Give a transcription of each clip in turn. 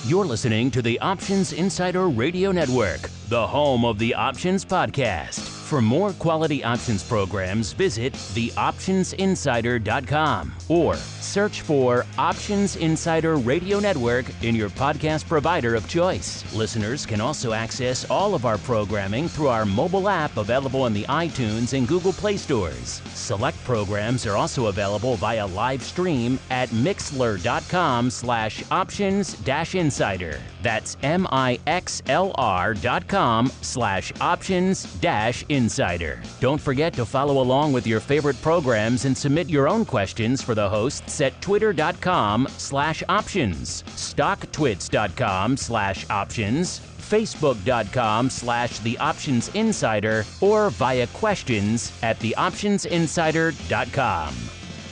You're listening to the Options Insider Radio Network, the home of the Options Podcast. For more quality options programs, visit theoptionsinsider.com or search for Options Insider Radio Network in your podcast provider of choice. Listeners can also access all of our programming through our mobile app available in the iTunes and Google Play stores. Select programs are also available via live stream at mixlr.com/options-insider. That's mixlr.com/options-insider. Don't forget to follow along with your favorite programs and submit your own questions for the hosts at twitter.com/options, stocktwits.com/options, facebook.com/theoptionsinsider, or via questions at theoptionsinsider.com.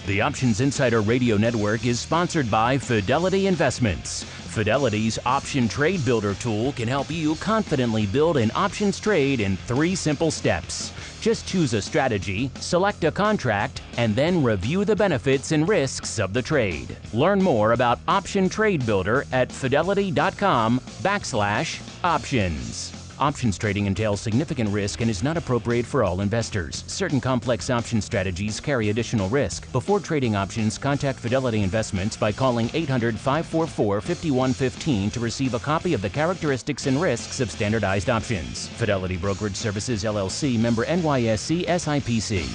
The Options Insider Radio Network is sponsored by Fidelity Investments. Fidelity's Option Trade Builder tool can help you confidently build an options trade in 3 simple steps. Just choose a strategy, select a contract, and then review the benefits and risks of the trade. Learn more about Option Trade Builder at fidelity.com/options. Options trading entails significant risk and is not appropriate for all investors. Certain complex option strategies carry additional risk. Before trading options, contact Fidelity Investments by calling 800-544-5115 to receive a copy of the characteristics and risks of standardized options. Fidelity Brokerage Services, LLC, member NYSE SIPC.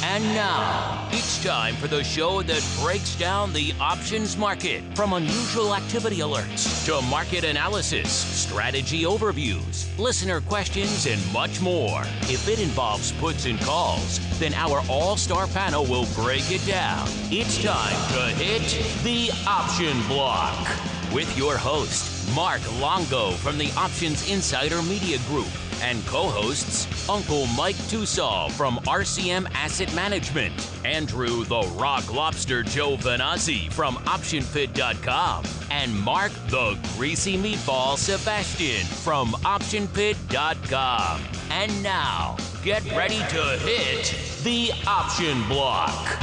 And now, it's time for the show that breaks down the options market. From unusual activity alerts to market analysis, strategy overviews, listener questions, and much more. If it involves puts and calls, then our all-star panel will break it down. It's time to hit the option block with your host, Mark Longo from the Options Insider Media Group, and co-hosts Uncle Mike Tosaw from RCM Asset Management, Andrew the Rock Lobster Giovinazzi from OptionPit.com, and Mark the Greasy Meatball Sebastian from OptionPit.com. And now, get ready to hit the option block.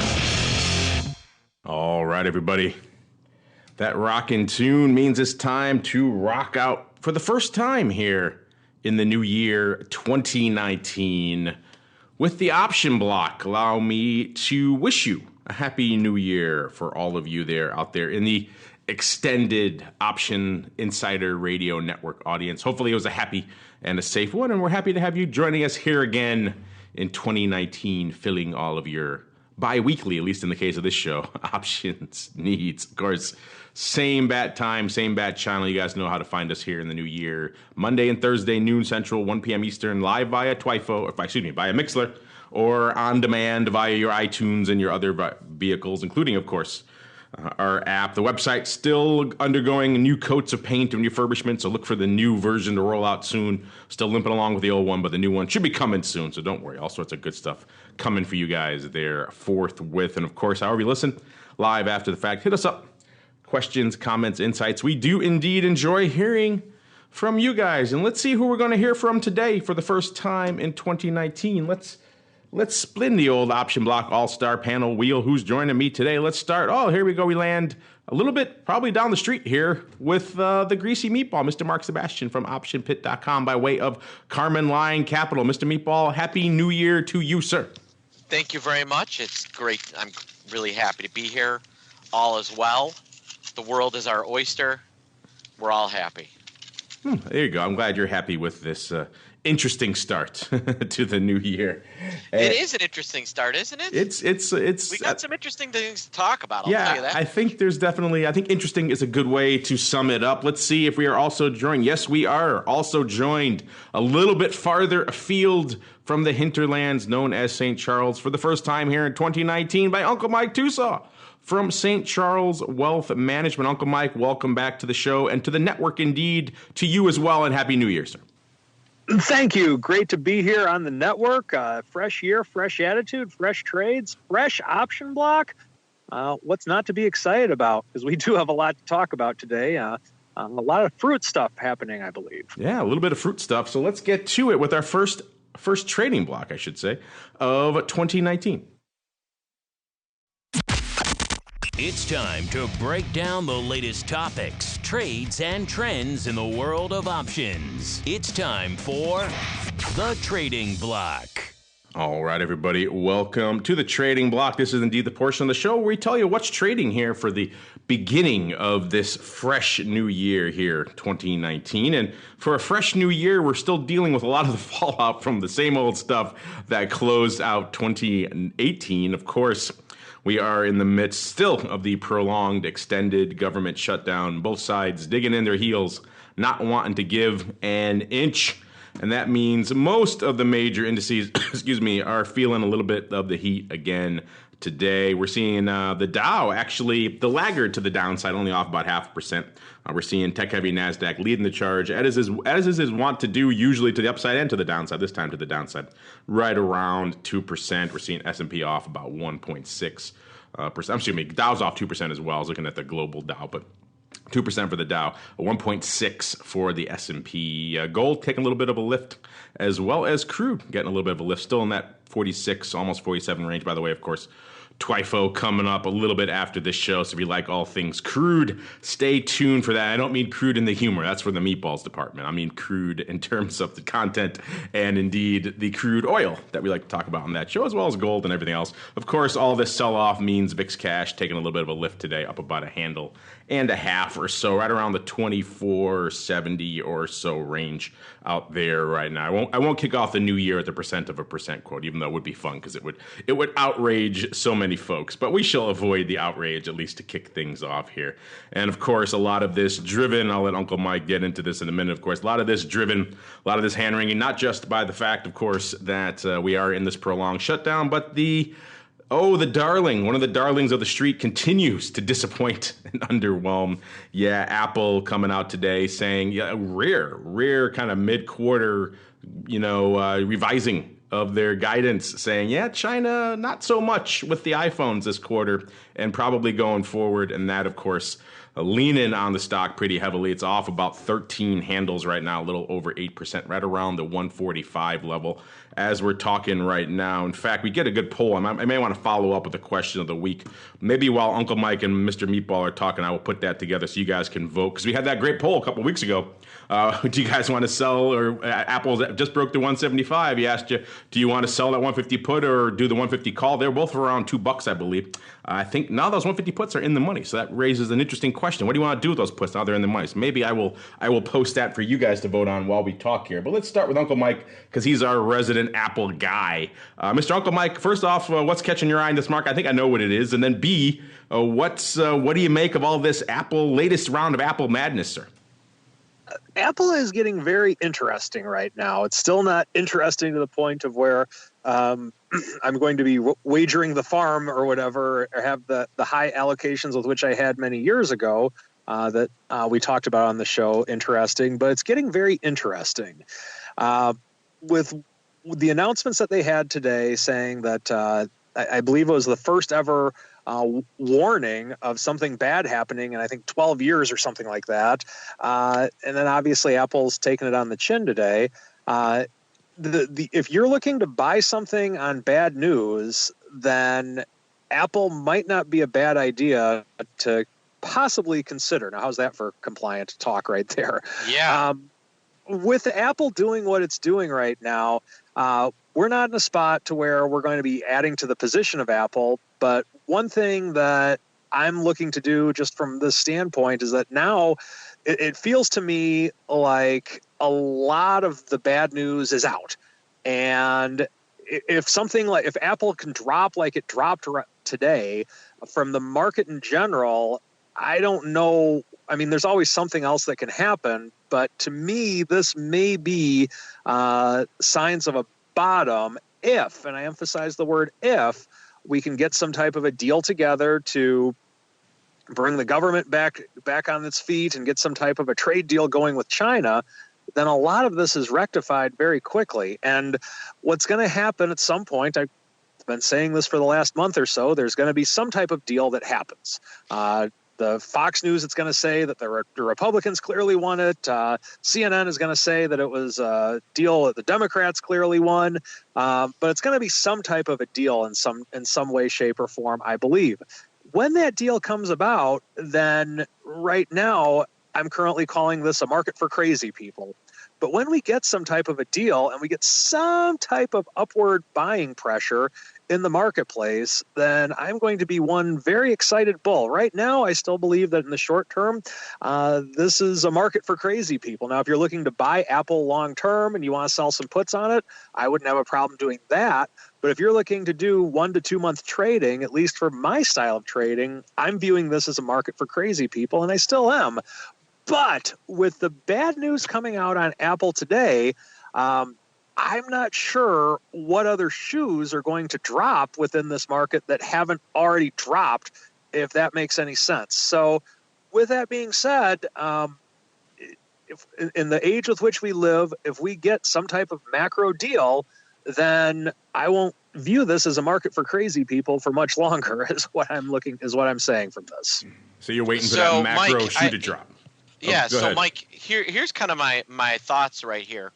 All right, everybody. That rockin' tune means it's time to rock out for the first time here in the new year 2019 with the option block. Allow me to wish you a happy new year for all of you there out there in the extended Option Insider Radio Network audience. Hopefully it was a happy and a safe one, and we're happy to have you joining us here again in 2019, filling all of your bi-weekly, at least in the case of this show, options needs. Of course, same bat time, same bat channel. You guys know how to find us here in the new year. Monday and Thursday, noon Central, 1 p.m. Eastern, live via via Mixlr, or on demand via your iTunes and your other vehicles, including, of course, our app. The website still undergoing new coats of paint and refurbishment, so look for the new version to roll out soon. Still limping along with the old one, but the new one should be coming soon, so don't worry. All sorts of good stuff coming for you guys there forthwith. And, of course, however you listen, live after the fact, hit us up. Questions, comments, insights. We do indeed enjoy hearing from you guys. And let's see who we're going to hear from today for the first time in 2019. Let's spin the old option block all-star panel wheel. Who's joining me today? Let's start. Oh, here we go. We land a little bit probably down the street here with the greasy meatball, Mr. Mark Sebastian from OptionPit.com by way of Carmen Line Capital. Mr. Meatball, Happy New Year to you, sir. Thank you very much. It's great. I'm really happy to be here. All is well. The world is our oyster. We're all happy. There you go. I'm glad you're happy with this interesting start to the new year. It is an interesting start, isn't it? It's. We got some interesting things to talk about. I'll tell you that. I think I think interesting is a good way to sum it up. Let's see if we are also joined. Yes, we are also joined a little bit farther afield from the hinterlands known as St. Charles for the first time here in 2019 by Uncle Mike Tosaw from St. Charles Wealth Management. Uncle Mike, welcome back to the show and to the network indeed, to you as well, and Happy New Year, sir. Thank you. Great to be here on the network. Fresh year, fresh attitude, fresh trades, fresh option block. What's not to be excited about? Because we do have a lot to talk about today. A lot of fruit stuff happening, I believe. Yeah, a little bit of fruit stuff. So let's get to it with our first trading block, I should say, of 2019. It's time to break down the latest topics, trades, and trends in the world of options. It's time for The Trading Block. All right, everybody, welcome to The Trading Block. This is indeed the portion of the show where we tell you what's trading here for the beginning of this fresh new year here, 2019. And for a fresh new year, we're still dealing with a lot of the fallout from the same old stuff that closed out 2018. Of course, we are in the midst still of the prolonged, extended government shutdown. Both sides digging in their heels, not wanting to give an inch. And that means most of the major indices, are feeling a little bit of the heat again today. We're seeing the Dow actually the laggard to the downside, only off about 0.5%. We're seeing tech-heavy NASDAQ leading the charge, as is want to do usually to the upside and to the downside, this time to the downside, right around 2%. We're seeing S&P off about 1.6%. Dow's off 2% as well. I was looking at the global Dow, but 2% for the Dow, 1.6 for the S&P. Gold taking a little bit of a lift, as well as crude getting a little bit of a lift, still in that 46, almost 47 range, by the way, of course. TWIFO coming up a little bit after this show, so if you like all things crude, stay tuned for that. I don't mean crude in the humor. That's for the meatballs department. I mean crude in terms of the content and indeed the crude oil that we like to talk about on that show, as well as gold and everything else. Of course, all this sell-off means VIX cash taking a little bit of a lift today, up about a handle and a half or so, right around the 24.70 or so range out there right now. I won't kick off the new year at the percent of a percent quote, even though it would be fun because it would outrage so many folks. But we shall avoid the outrage, at least to kick things off here. And of course, a lot of this driven, I'll let Uncle Mike get into this in a minute, of course, a lot of this hand-wringing, not just by the fact, of course, that we are in this prolonged shutdown, but the darling, one of the darlings of the street continues to disappoint and underwhelm. Yeah, Apple coming out today saying, rare kind of mid-quarter, revising of their guidance, saying, China, not so much with the iPhones this quarter and probably going forward. And that, of course, leaning on the stock pretty heavily. It's off about 13 handles right now, a little over 8%, right around the 145 level as we're talking right now. In fact, we get a good poll. I may want to follow up with the question of the week. Maybe while Uncle Mike and Mr. Meatball are talking, I will put that together so you guys can vote, because we had that great poll a couple weeks ago. Do you guys want to sell, or Apple just broke the 175. He asked you, do you want to sell that 150 put or do the 150 call? They're both around $2, I believe. I think now those 150 puts are in the money. So that raises an interesting question. What do you want to do with those puts now they're in the money? So maybe I will post that for you guys to vote on while we talk here. But let's start with Uncle Mike, because he's our resident Apple guy. Mr. Uncle Mike, first off, what's catching your eye in this market? I think I know what it is. And then B, what do you make of all this latest round of Apple madness, sir? Apple is getting very interesting right now. It's still not interesting to the point of where I'm going to be wagering the farm or whatever, or have the high allocations with which I had many years ago that we talked about on the show interesting, but it's getting very interesting. With the announcements that they had today saying that I believe it was the first ever warning of something bad happening in, I think, 12 years or something like that. And then obviously Apple's taken it on the chin today. If you're looking to buy something on bad news, then Apple might not be a bad idea to possibly consider. Now, how's that for compliant talk right there? Yeah. With Apple doing what it's doing right now, we're not in a spot to where we're going to be adding to the position of Apple. But one thing that I'm looking to do just from this standpoint is that now it feels to me like a lot of the bad news is out. And if Apple can drop like it dropped today from the market in general, I don't know. I mean, there's always something else that can happen. But to me, this may be signs of a bottom if, and I emphasize the word if, we can get some type of a deal together to bring the government back on its feet and get some type of a trade deal going with China, then a lot of this is rectified very quickly. And what's going to happen at some point, I've been saying this for the last month or so, there's going to be some type of deal that happens. The Fox News, it's going to say that the Republicans clearly won it. CNN is going to say that it was a deal that the Democrats clearly won. But it's going to be some type of a deal in some way, shape, or form, I believe. When that deal comes about, then right now, I'm currently calling this a market for crazy people. But when we get some type of a deal and we get some type of upward buying pressure in the marketplace, then I'm going to be one very excited bull. Right now, I still believe that in the short term, this is a market for crazy people. Now, if you're looking to buy Apple long term and you want to sell some puts on it, I wouldn't have a problem doing that. But if you're looking to do 1 to 2 month trading, at least for my style of trading, I'm viewing this as a market for crazy people, and I still am. But with the bad news coming out on Apple today, I'm not sure what other shoes are going to drop within this market that haven't already dropped, if that makes any sense. So with that being said, if in the age with which we live, if we get some type of macro deal, then I won't view this as a market for crazy people for much longer, is what I'm saying from this. So you're waiting for that macro Mike, shoe to drop. Yeah, so ahead. Mike, here's kind of my thoughts right here.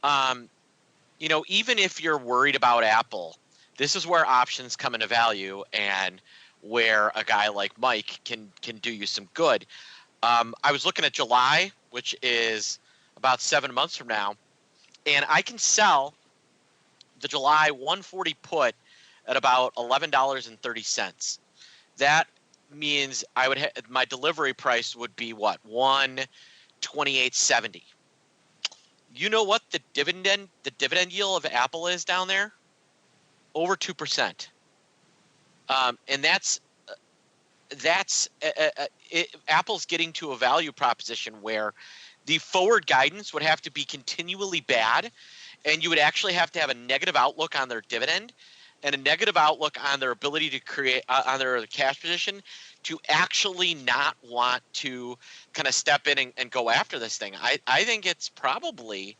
Even if you're worried about Apple, this is where options come into value and where a guy like Mike can do you some good. I was looking at July, which is about 7 months from now, and I can sell the July 140 put at about $11.30. That means I would my delivery price would be what, $128.70. You know what the dividend yield of Apple is down there? Over 2%. And Apple's getting to a value proposition where the forward guidance would have to be continually bad, and you would actually have to have a negative outlook on their dividend and a negative outlook on their ability to create on their cash position to actually not want to kind of step in and go after this thing. I think it's probably,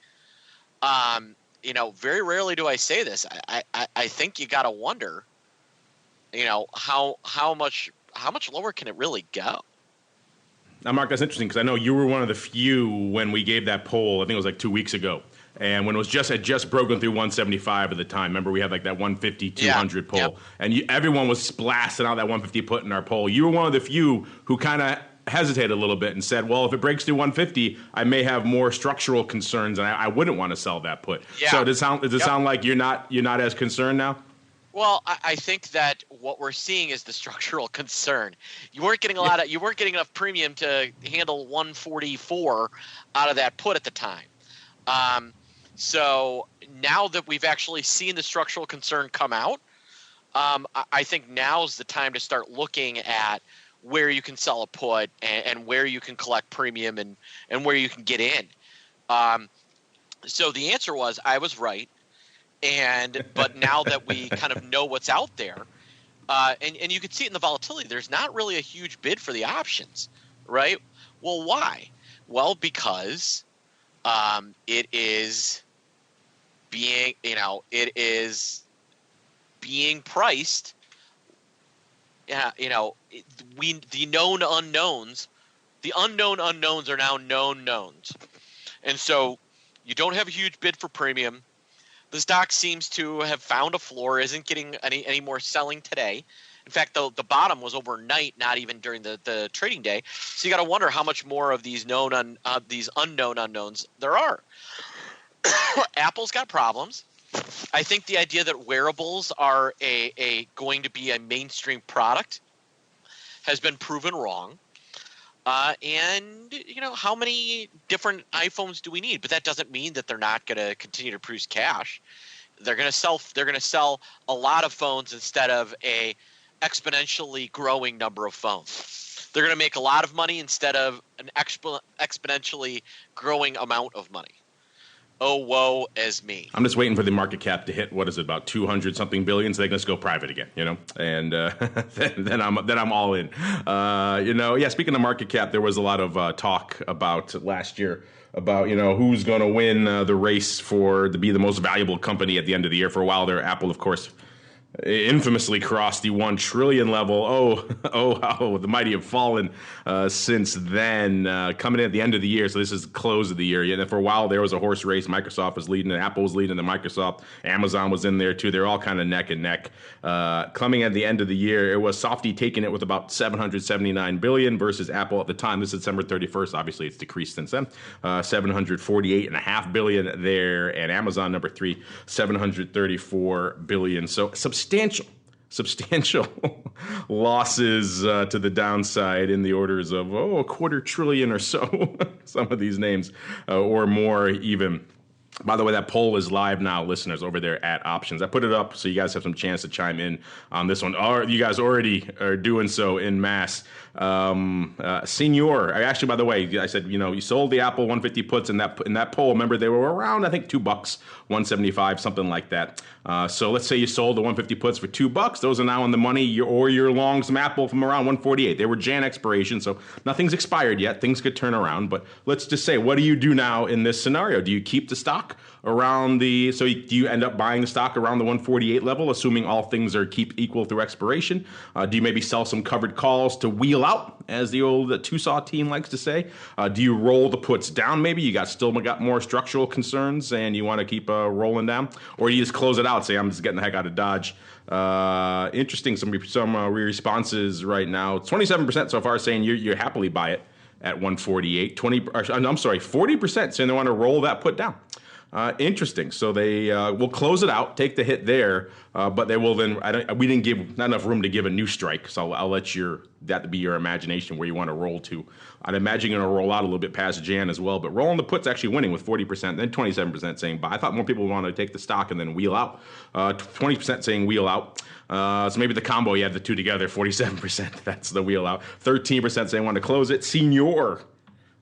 very rarely do I say this. I think you got to wonder, how much lower can it really go? Now, Mark, that's interesting because I know you were one of the few when we gave that poll. I think it was like 2 weeks ago. And when it was had just broken through 175 at the time, remember we had like that 150, 200 poll, yep. And everyone was blasting out that 150 put in our poll. You were one of the few who kind of hesitated a little bit and said, well, if it breaks through 150, I may have more structural concerns and I wouldn't want to sell that put. Yeah. So does it sound like you're not as concerned now? Well, I think that what we're seeing is the structural concern. You weren't getting enough premium to handle 144 out of that put at the time. So now that we've actually seen the structural concern come out, I think now's the time to start looking at where you can sell a put and where you can collect premium and where you can get in. So the answer was I was right. But now that we kind of know what's out there, and you can see it in the volatility, there's not really a huge bid for the options, right? Well, why? Well, because it is being priced. The known unknowns, the unknown unknowns are now known knowns, and so you don't have a huge bid for premium. The stock seems to have found a floor, isn't getting any more selling today. In fact, the bottom was overnight, not even during the trading day. So you got to wonder how much more of these these unknown unknowns there are. Apple's got problems. I think the idea that wearables are going to be a mainstream product has been proven wrong. And how many different iPhones do we need? But that doesn't mean that they're not going to continue to produce cash. They're going to sell a lot of phones instead of a exponentially growing number of phones. They're going to make a lot of money instead of an exponentially growing amount of money. Oh, woe is me. I'm just waiting for the market cap to hit, what is it, about 200 something billion, so they can just go private again, and then I'm all in. Speaking of market cap, there was a lot of talk about last year about, who's going to win the race to be the most valuable company at the end of the year. For a while there, Apple, of course, infamously crossed the 1 trillion level. Oh, the mighty have fallen since then. Coming in at the end of the year, so this is the close of the year. And for a while, there was a horse race. Microsoft was leading, and Apple was leading, and Microsoft. Amazon was in there, too. They're all kind of neck and neck. Coming at the end of the year, it was Softy taking it with about $779 billion versus Apple at the time. This is December 31st. Obviously, it's decreased since then. $748.5 billion there, and Amazon, number 3, $734 billion. So substantial losses to the downside in the orders of a $250 billion or so. Some of these names or more even. By the way, that poll is live now, listeners, over there at Options. I put it up so you guys have some chance to chime in on this one. You guys already are doing so en masse. Senior, actually, by the way, I said, you sold the Apple 150 puts in that poll. Remember, they were around, I think, $2, 175, something like that. So let's say you sold the 150 puts for $2. Those are now in the money, or you're long some Apple from around 148. They were Jan expiration, so nothing's expired yet. Things could turn around. But let's just say, what do you do now in this scenario? Do you keep the stock around do you end up buying the stock around the 148 level, assuming all things are keep equal through expiration? Do you maybe sell some covered calls to wheel out, as the old Tosaw team likes to say? Do you roll the puts down? Maybe you still got more structural concerns and you want to keep rolling down, or do you just close it out? Say, I'm just getting the heck out of Dodge. Interesting. Some responses right now. 27% so far saying you happily buy it at 148. 40% saying they want to roll that put down. Interesting. So they will close it out, take the hit there, but they will then. We didn't give not enough room to give a new strike, so I'll let that be your imagination where you want to roll to. I'd imagine you're going to roll out a little bit past Jan as well, but rolling the puts actually winning with 40%, then 27% saying buy. I thought more people would want to take the stock and then wheel out. 20% saying wheel out. So maybe the combo, you have the two together, 47%. That's the wheel out. 13% saying want to close it. Senior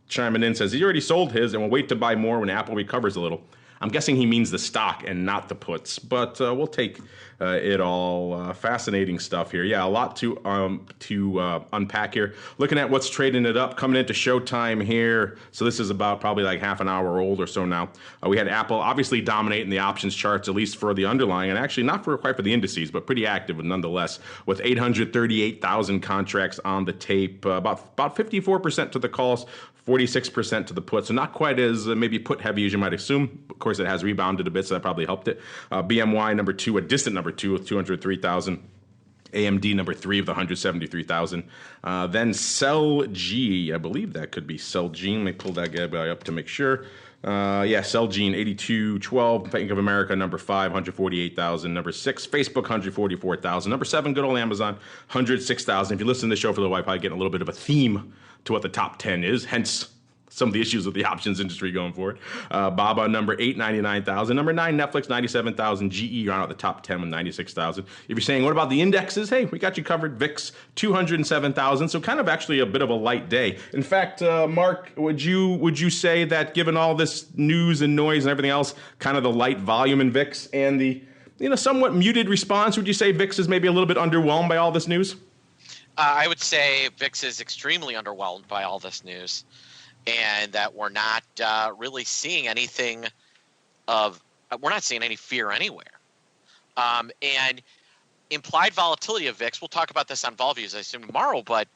chiming in says he already sold his and will wait to buy more when Apple recovers a little. I'm guessing he means the stock and not the puts, but we'll take it all. Fascinating stuff here. Yeah, a lot to unpack here. Looking at what's trading it up, coming into showtime here. So this is about probably like half an hour old or so now. We had Apple obviously dominating the options charts, at least for the underlying, and actually not quite for the indices, but pretty active nonetheless, with 838,000 contracts on the tape, about 54% to the calls, 46% to the puts, so not quite as maybe put heavy as you might assume. Of course, it has rebounded a bit, so that probably helped it. BMY number 2, a distant number 2 with 203,000. AMD number 3 with 173,000. Then CellG, I believe that could be CellG. Let me pull that guy up to make sure. CellG 8212. Bank of America number 5, 148,000. Number 6, Facebook 144,000. Number 7, good old Amazon 106,000. If you listen to the show for the Wi-Fi, getting a little bit of a theme to what the top 10 is, hence some of the issues with the options industry going forward. Baba number 8, 99,000. Number 9, Netflix 97,000. GE round out the top 10 with 96,000. If you're saying, what about the indexes? Hey, we got you covered. VIX 207,000. So kind of actually a bit of a light day. In fact, Mark, would you say that given all this news and noise and everything else, kind of the light volume in VIX and the somewhat muted response, would you say VIX is maybe a little bit underwhelmed by all this news? I would say VIX is extremely underwhelmed by all this news, and that we're not really seeing anything we're not seeing any fear anywhere. And implied volatility of VIX, we'll talk about this on VolViews, I assume, tomorrow, but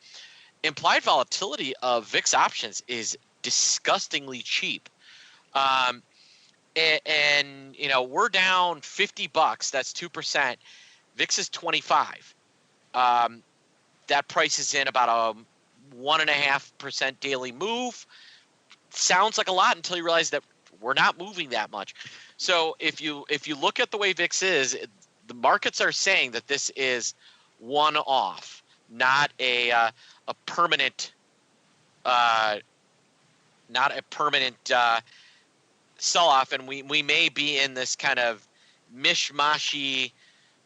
implied volatility of VIX options is disgustingly cheap. And we're down $50, that's 2%. VIX is 25. That price is in about a 1.5% daily move. Sounds like a lot until you realize that we're not moving that much. So if you look at the way VIX is, the markets are saying that this is one-off, not a permanent sell-off, and we may be in this kind of mishmashy.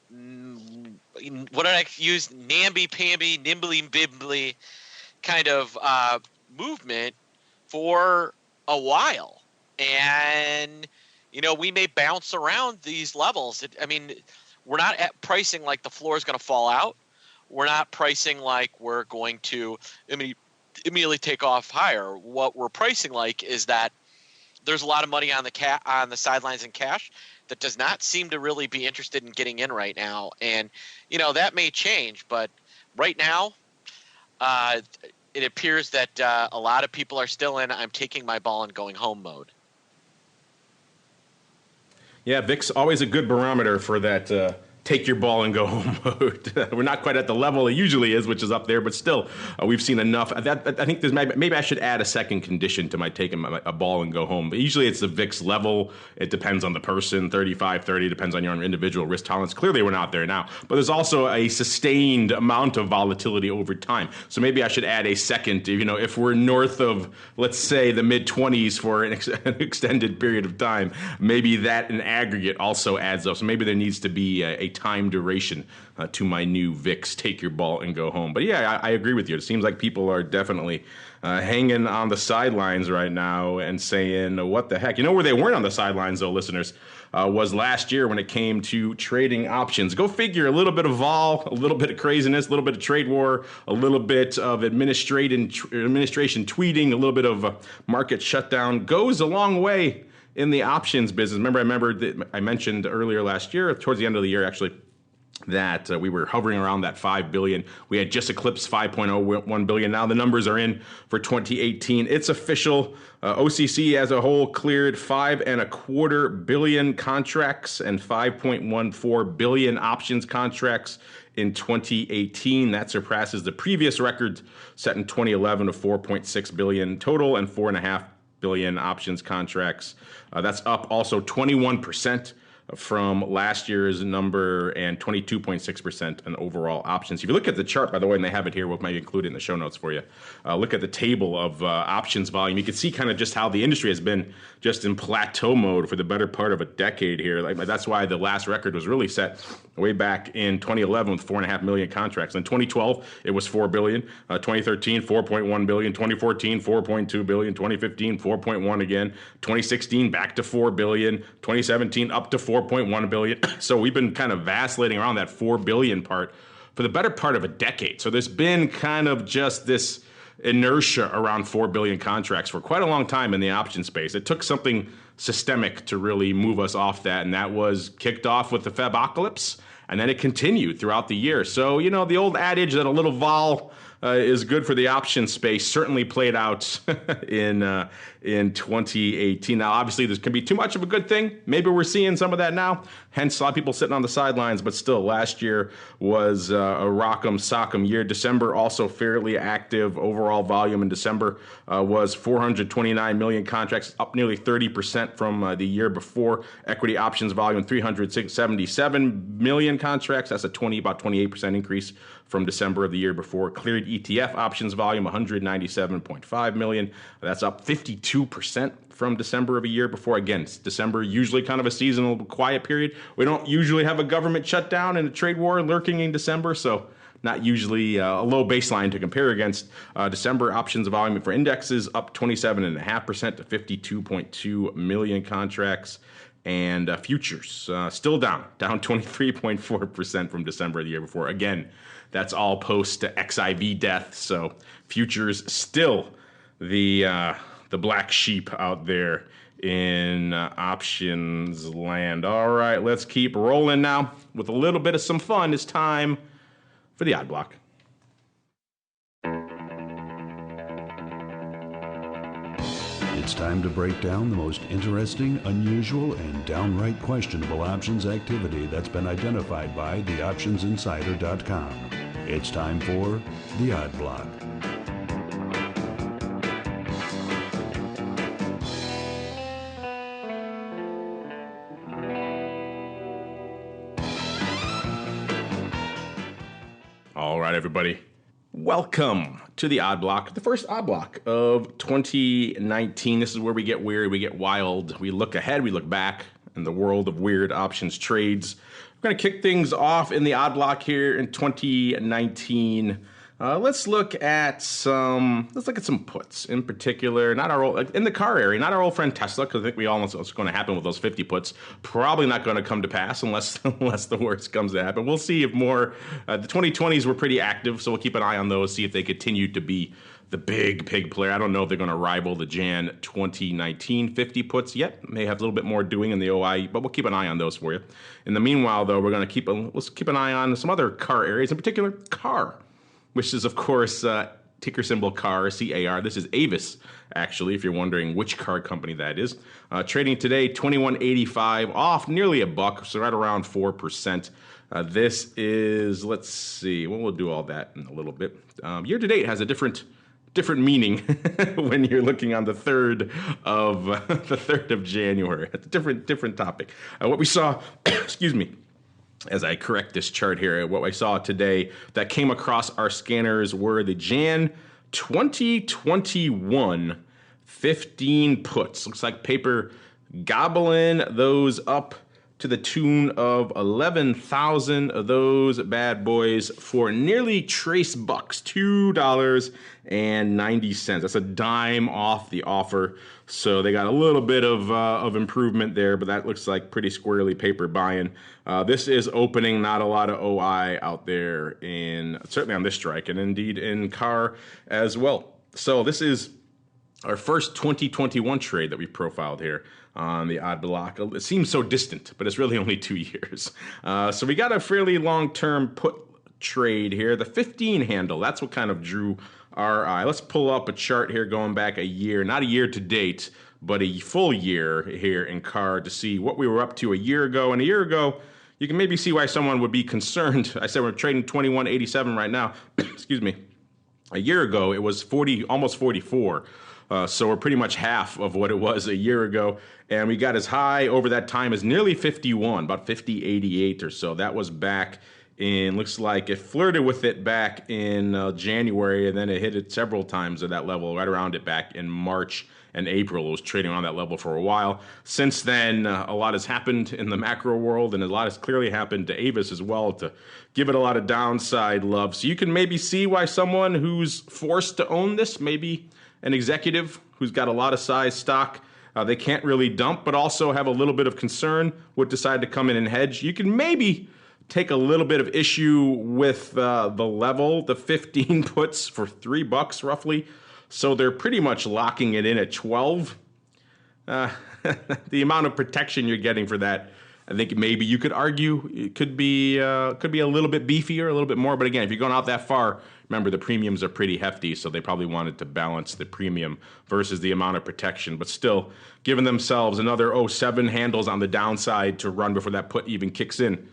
What did I use? Namby-pamby, nimbly-bimbly kind of movement for a while. And, we may bounce around these levels. We're not at pricing like the floor is going to fall out. We're not pricing like we're going to immediately take off higher. What we're pricing like is that there's a lot of money on the sidelines in cash that does not seem to really be interested in getting in right now. And, that may change, but right now, it appears that a lot of people are still in I'm taking my ball and going home mode. Yeah, VIX always a good barometer for that take your ball and go home mode. We're not quite at the level it usually is, which is up there, but still, we've seen enough. I think there's maybe I should add a second condition to my taking a ball and go home. But usually it's the VIX level. It depends on the person, 35, 30, depends on your individual risk tolerance. Clearly, we're not there now. But there's also a sustained amount of volatility over time. So maybe I should add a second, if we're north of, let's say, the mid-20s for an extended period of time, maybe that in aggregate also adds up. So maybe there needs to be a time duration to my new VIX, take your ball and go home. But yeah, I agree with you. It seems like people are definitely hanging on the sidelines right now and saying, what the heck? Where they weren't on the sidelines, though, listeners, was last year when it came to trading options. Go figure, a little bit of vol, a little bit of craziness, a little bit of trade war, a little bit of administration tweeting, a little bit of market shutdown goes a long way in the options business. Remember that I mentioned earlier last year, towards the end of the year, actually, that we were hovering around that $5 billion. We had just eclipsed $5.01 billion. Now the numbers are in for 2018. It's official. OCC as a whole cleared $5.25 billion contracts and 5.14 billion options contracts in 2018. That surpasses the previous record set in 2011 of 4.6 billion total and 4.5 billion options contracts. That's up also 21% from last year's number and 22.6% in overall options. If you look at the chart, by the way, and they have it here, we'll maybe include it in the show notes for you. Look at the table of options volume. You can see kind of just how the industry has been just in plateau mode for the better part of a decade here. That's why the last record was really set way back in 2011 with 4.5 million contracts. In 2012, it was 4 billion. 2013, 4.1 billion. 2014, 4.2 billion. 2015, 4.1 again. 2016, back to 4 billion. 2017, up to 4.1 billion. So we've been kind of vacillating around that 4 billion part for the better part of a decade. So there's been kind of just this inertia around 4 billion contracts for quite a long time in the option space. It took something systemic to really move us off that, and that was kicked off with the Febocalypse, and then it continued throughout the year. So, the old adage that a little vol is good for the option space certainly played out in 2018. Now, obviously, this can be too much of a good thing. Maybe we're seeing some of that now. Hence, a lot of people sitting on the sidelines. But still, last year was a rock'em sock'em year. December also fairly active. Overall volume in December was 429 million contracts, up nearly 30% from the year before. Equity options volume 377 million contracts. That's about 28% increase from December of the year before. Cleared ETF options volume 197.5 million. That's up 52% from December of a year before. Again, December usually kind of a seasonal quiet period. We don't usually have a government shutdown and a trade war lurking in December, so not usually a low baseline to compare against. December options volume for indexes up 27.5% to 52.2 million contracts. And futures still down 23.4% from December of the year before. Again, that's all post XIV death. So futures still the black sheep out there in options land. All right, let's keep rolling now with a little bit of some fun. It's time for the Odd Block. It's time to break down the most interesting, unusual, and downright questionable options activity that's been identified by theoptionsinsider.com. It's time for the Odd Block. All right, everybody. Welcome to the Odd Block, the first Odd Block of 2019. This is where we get weird, we get wild, we look ahead, we look back in the world of weird options trades. We're going to kick things off in the Odd Block here in 2019 Let's look at some puts in particular. Not our old, in the car area, not our old friend Tesla, because I think we all know what's going to happen with those 50 puts. Probably not going to come to pass unless the worst comes to happen. We'll see if more. The 2020s were pretty active, so we'll keep an eye on those. See if they continue to be the big player. I don't know if they're going to rival the Jan 2019 50 puts yet. May have a little bit more doing in the OI, but we'll keep an eye on those for you. In the meanwhile, though, we're going to let's keep an eye on some other car areas, in particular car, which is, of course, ticker symbol CAR, C-A-R. This is Avis, actually, if you're wondering which car company that is. Trading today, $21.85, off nearly $1, so right around 4%. This is, let's see, well, we'll do all that in a little bit. Year to date has a different meaning when you're looking on the 3rd of January. It's a different topic. What we saw, excuse me, as I correct this chart here, what I saw today that came across our scanners were the Jan 2021 15 puts. Looks like paper gobbling those up to the tune of 11,000 of those bad boys for nearly trace bucks, $2.90. That's a dime off the offer. So they got a little bit of improvement there, but that looks like pretty squarely paper buying. This is opening not a lot of OI out there, certainly on this strike, and indeed in car as well. So this is our first 2021 trade that we profiled here on the odd block. It seems so distant, but it's really only 2 years. So we got a fairly long-term put trade here. The 15 handle, that's what kind of drew our eye. Let's pull up a chart here going back a year, not a year to date, but a full year here in car to see what we were up to a year ago. And a year ago, you can maybe see why someone would be concerned. I said we're trading 21.87 right now. Excuse me. A year ago, it was 40, almost 44. So we're pretty much half of what it was a year ago. And we got as high over that time as nearly 51, about 50.88 or so. That was back in, looks like it flirted with it back in January, and then it hit it several times at that level, right around it back in March and April. It was trading on that level for a while. Since then, a lot has happened in the macro world, and a lot has clearly happened to Avis as well to give it a lot of downside love. So you can maybe see why someone who's forced to own this, maybe an executive who's got a lot of size stock, they can't really dump, but also have a little bit of concern, would decide to come in and hedge. You can maybe take a little bit of issue with the level, the 15 puts for $3 roughly. So they're pretty much locking it in at 12. The amount of protection you're getting for that, I think maybe you could argue it could be a little bit beefier, a little bit more. But again, if you're going out that far, remember the premiums are pretty hefty, so they probably wanted to balance the premium versus the amount of protection. But still, giving themselves another 7 handles on the downside to run before that put even kicks in.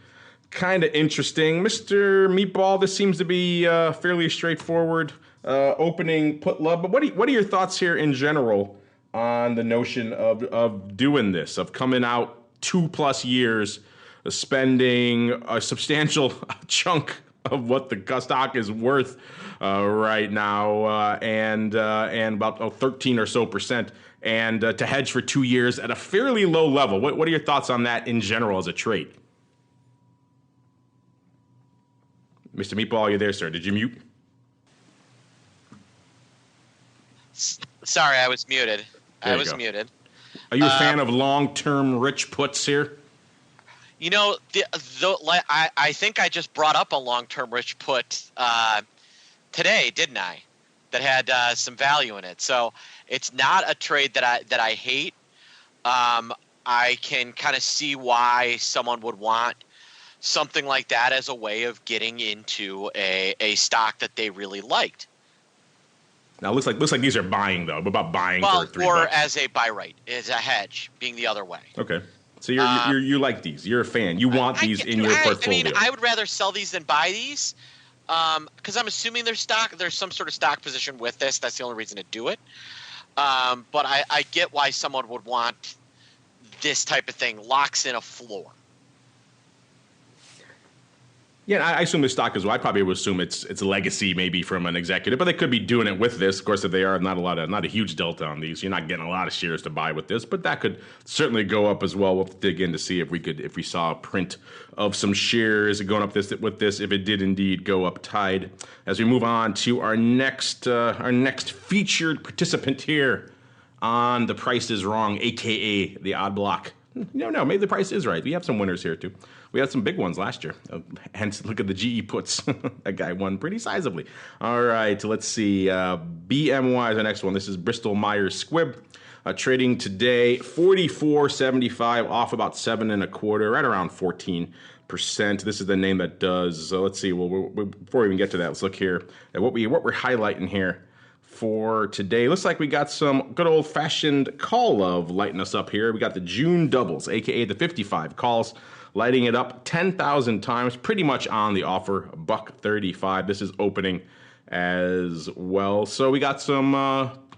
Kind of interesting. Mr. Meatball, this seems to be fairly straightforward opening put love. But what are your thoughts here in general on the notion of doing this, of coming out 2+ years, spending a substantial chunk of what the stock is worth right now, and about 13 or so percent, and to hedge for 2 years at a fairly low level? What are your thoughts on that in general as a trade? Mr. Meatball, are you there, sir? Did you mute? Sorry, I was muted. Muted. Are you a fan of long-term rich puts here? You know, I think I just brought up a long-term rich put today, didn't I? That had some value in it. So it's not a trade that I hate. I can kind of see why someone would want something like that as a way of getting into a stock that they really liked. Now it looks like these are buying though. What about buying for $3? Or as a buy rate, as a hedge, being the other way. Okay. So you like these. You're a fan. You want these in your portfolio. I mean, I would rather sell these than buy these, because I'm assuming there's some sort of stock position with this. That's the only reason to do it. But I get why someone would want this type of thing. Locks in a floor. Yeah, I assume the stock as well. I probably would assume it's a legacy maybe from an executive, but they could be doing it with this. Of course, if they are, not a huge delta on these. You're not getting a lot of shares to buy with this, but that could certainly go up as well. We'll dig in to see if we saw a print of some shares going up with this, if it did indeed go up tide. As we move on to our next featured participant here on The Price is Wrong, aka the Odd Block. No, maybe the price is right. We have some winners here too. We had some big ones last year. Hence, look at the GE puts. That guy won pretty sizably. All right, let's see. BMY is the next one. This is Bristol-Myers Squibb. Trading today, 44.75, off about 7.25, right around 14%. This is the name that does. So let's see. Well, before we even get to that, let's look here at what we're highlighting here for today. Looks like we got some good old-fashioned call love lighting us up here. We got the June doubles, aka the 55 calls, lighting it up 10,000 times, pretty much on the offer, $1.35. This is opening as well. So we got some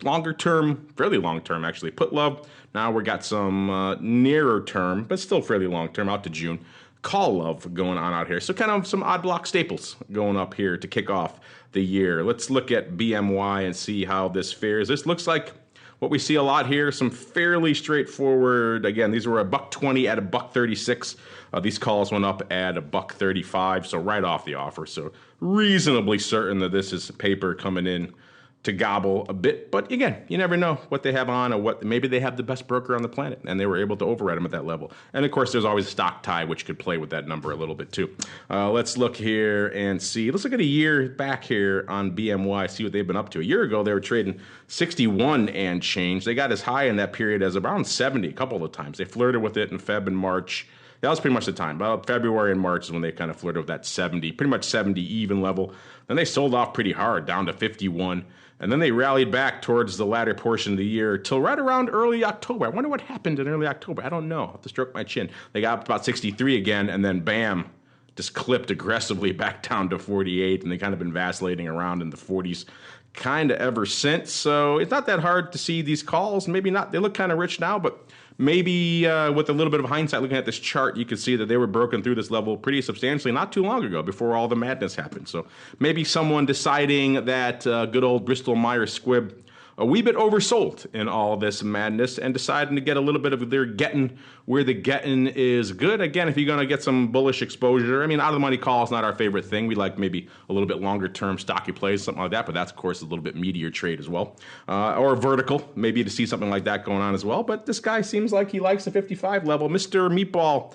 longer term, fairly long term actually, put love. Now we got some nearer term, but still fairly long term, out to June, call love going on out here. So kind of some odd block staples going up here to kick off the year. Let's look at BMY and see how this fares. This looks like what we see a lot here, some fairly straightforward. Again, these were $1.20 at $1.36. These calls went up at $1.35, so right off the offer. So reasonably certain that this is paper coming in to gobble a bit. But again, you never know what they have on, or what maybe they have the best broker on the planet and they were able to override them at that level. And of course, there's always a stock tie, which could play with that number a little bit too. Let's look here and see. Let's look at a year back here on BMY, see what they've been up to. A year ago, they were trading 61 and change. They got as high in that period as around 70 a couple of times. They flirted with it in Feb and March. That was pretty much the time. About February and March is when they kind of flirted with that 70, pretty much 70 even level. Then they sold off pretty hard, down to 51. And then they rallied back towards the latter portion of the year till right around early October. I wonder what happened in early October. I don't know. I'll have to stroke my chin. They got up to about 63 again, and then bam, just clipped aggressively back down to 48. And they kind of been vacillating around in the 40s kind of ever since. So it's not that hard to see these calls. Maybe not. They look kind of rich now, but maybe with a little bit of hindsight, looking at this chart, you could see that they were broken through this level pretty substantially not too long ago, before all the madness happened. So maybe someone deciding that good old Bristol-Myers Squibb a wee bit oversold in all this madness and deciding to get a little bit of their getting where the getting is good. Again, if you're going to get some bullish exposure, I mean, out of the money call is not our favorite thing. We like maybe a little bit longer term stocky plays, something like that, but that's, of course, a little bit meatier trade as well. Or vertical, maybe to see something like that going on as well. But this guy seems like he likes the 55 level. Mr. Meatball,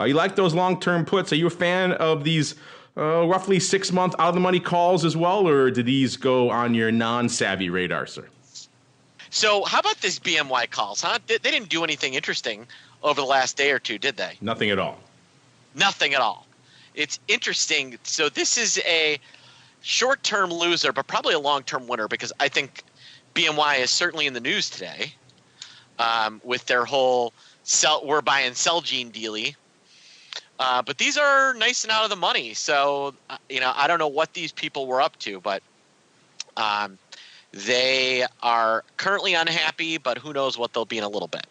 you like those long-term puts. Are you a fan of these roughly 6-month out of the money calls as well, or do these go on your non-savvy radar, sir? So how about these BMY calls, huh? They didn't do anything interesting over the last day or two, did they? Nothing at all. Nothing at all. It's interesting. So this is a short-term loser, but probably a long-term winner, because I think BMY is certainly in the news today with their whole we're buying Celgene dealie. But these are nice and out of the money. So, I don't know what these people were up to, but they are currently unhappy, but who knows what they'll be in a little bit.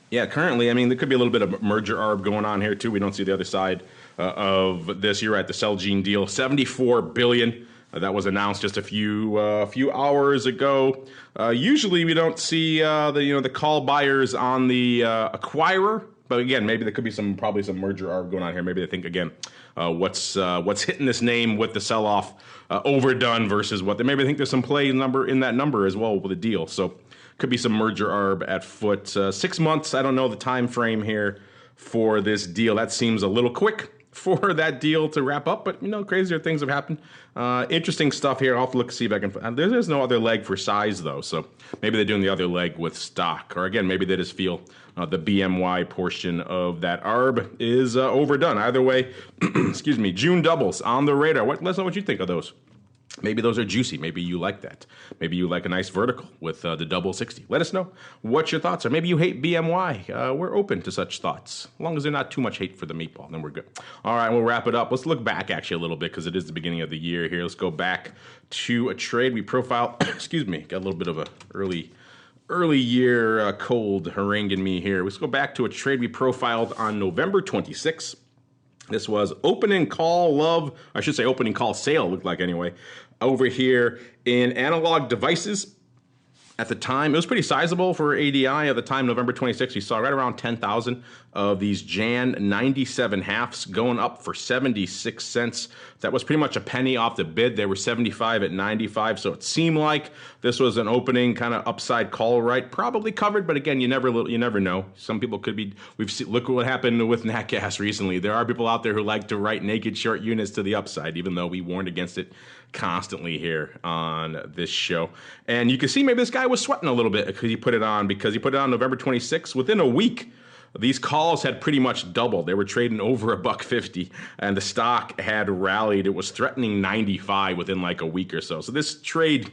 Yeah, currently, I mean, there could be a little bit of merger arb going on here, too. We don't see the other side of this. You're right, the Celgene deal, $74 billion. That was announced just a few hours ago. Usually we don't see the call buyers on the acquirer. But again, maybe there could be probably some merger arb going on here. Maybe they think, again, what's hitting this name with the sell-off overdone versus what. Maybe they think there's some play number in that number as well with the deal. So could be some merger arb at foot. 6 months, I don't know the time frame here for this deal. That seems a little quick for that deal to wrap up, but crazier things have happened. Interesting stuff here. I'll have to look, see if I can. There's no other leg for size though, so maybe they're doing the other leg with stock, or again, maybe they just feel the BMY portion of that ARB is overdone. Either way, excuse me. June doubles on the radar. Let us know what you think of those. Maybe those are juicy. Maybe you like that. Maybe you like a nice vertical with the double 60. Let us know what your thoughts are. Maybe you hate BMY. We're open to such thoughts. As long as there's not too much hate for the meatball, then we're good. All right, we'll wrap it up. Let's look back actually a little bit because it is the beginning of the year here. Let's go back to a trade we profiled. Excuse me. Got a little bit of a early year cold haranguing me here. Let's go back to a trade we profiled on November 26th. This was opening call sale, looked like anyway, over here in Analog Devices. At the time, it was pretty sizable for ADI. At the time, November 26th, you saw right around 10,000 of these Jan 97 halves going up for 76 cents. That was pretty much a penny off the bid. They were 75 at 95, so it seemed like this was an opening kind of upside call, right? Probably covered, but again, you never know. Some people could be. Look at what happened with nat gas recently. There are people out there who like to write naked short units to the upside, even though we warned against it constantly here on this show. And you can see maybe this guy was sweating a little bit because he put it on November 26th. Within a week, these calls had pretty much doubled. They were trading over $1.50, and the stock had rallied. It was threatening 95 within like a week or so. So this trade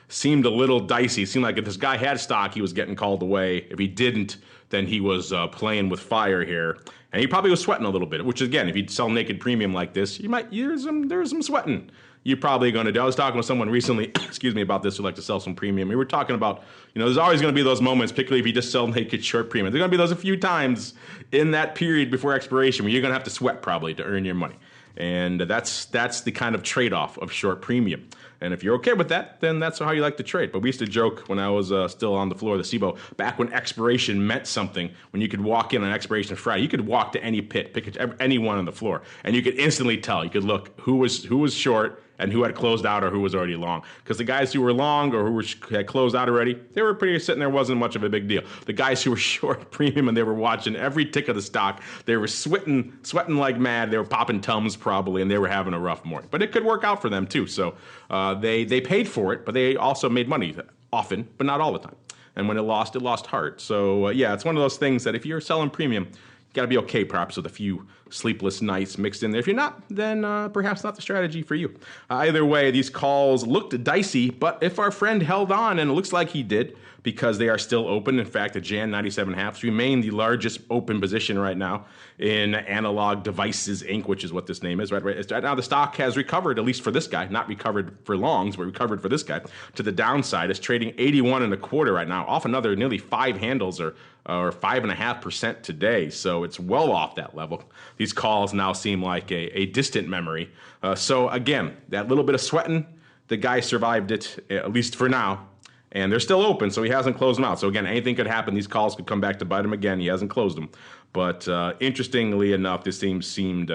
seemed a little dicey. It seemed like if this guy had stock, he was getting called away. If he didn't, then he was playing with fire here. And he probably was sweating a little bit, which again, if you sell naked premium like this, there's some sweating you're probably going to do. I was talking with someone recently, about this, who like to sell some premium. We were talking about, there's always going to be those moments, particularly if you just sell naked short premium. There's going to be those a few times in that period before expiration where you're going to have to sweat probably to earn your money. And that's the kind of trade-off of short premium. And if you're okay with that, then that's how you like to trade. But we used to joke when I was still on the floor of the SIBO, back when expiration meant something, when you could walk in on expiration Friday, you could walk to any pit, pick any one on the floor, and you could instantly tell. You could look who was short and who had closed out or who was already long. Because the guys who were long or who had closed out already, they were pretty sitting there, wasn't much of a big deal. The guys who were short premium and they were watching every tick of the stock, they were sweating like mad. They were popping Tums probably, and they were having a rough morning. But it could work out for them too. So they paid for it, but they also made money often, but not all the time. And when it lost heart. So it's one of those things that if you're selling premium, you got to be okay perhaps with a few sleepless nights mixed in there. If you're not, then perhaps not the strategy for you. Either way, these calls looked dicey, but if our friend held on, and it looks like he did, because they are still open. In fact, the Jan 97 halves remain the largest open position right now in Analog Devices Inc., which is what this name is. Right now, the stock has recovered, at least for this guy, not recovered for longs, but recovered for this guy to the downside. It's trading 81.25 right now, off another nearly 5 handles or 5.5% today. So it's well off that level. These calls now seem like a distant memory. So again, that little bit of sweating, the guy survived it, at least for now. And they're still open, so he hasn't closed them out. So again, anything could happen. These calls could come back to bite him again. He hasn't closed them. But interestingly enough, this seemed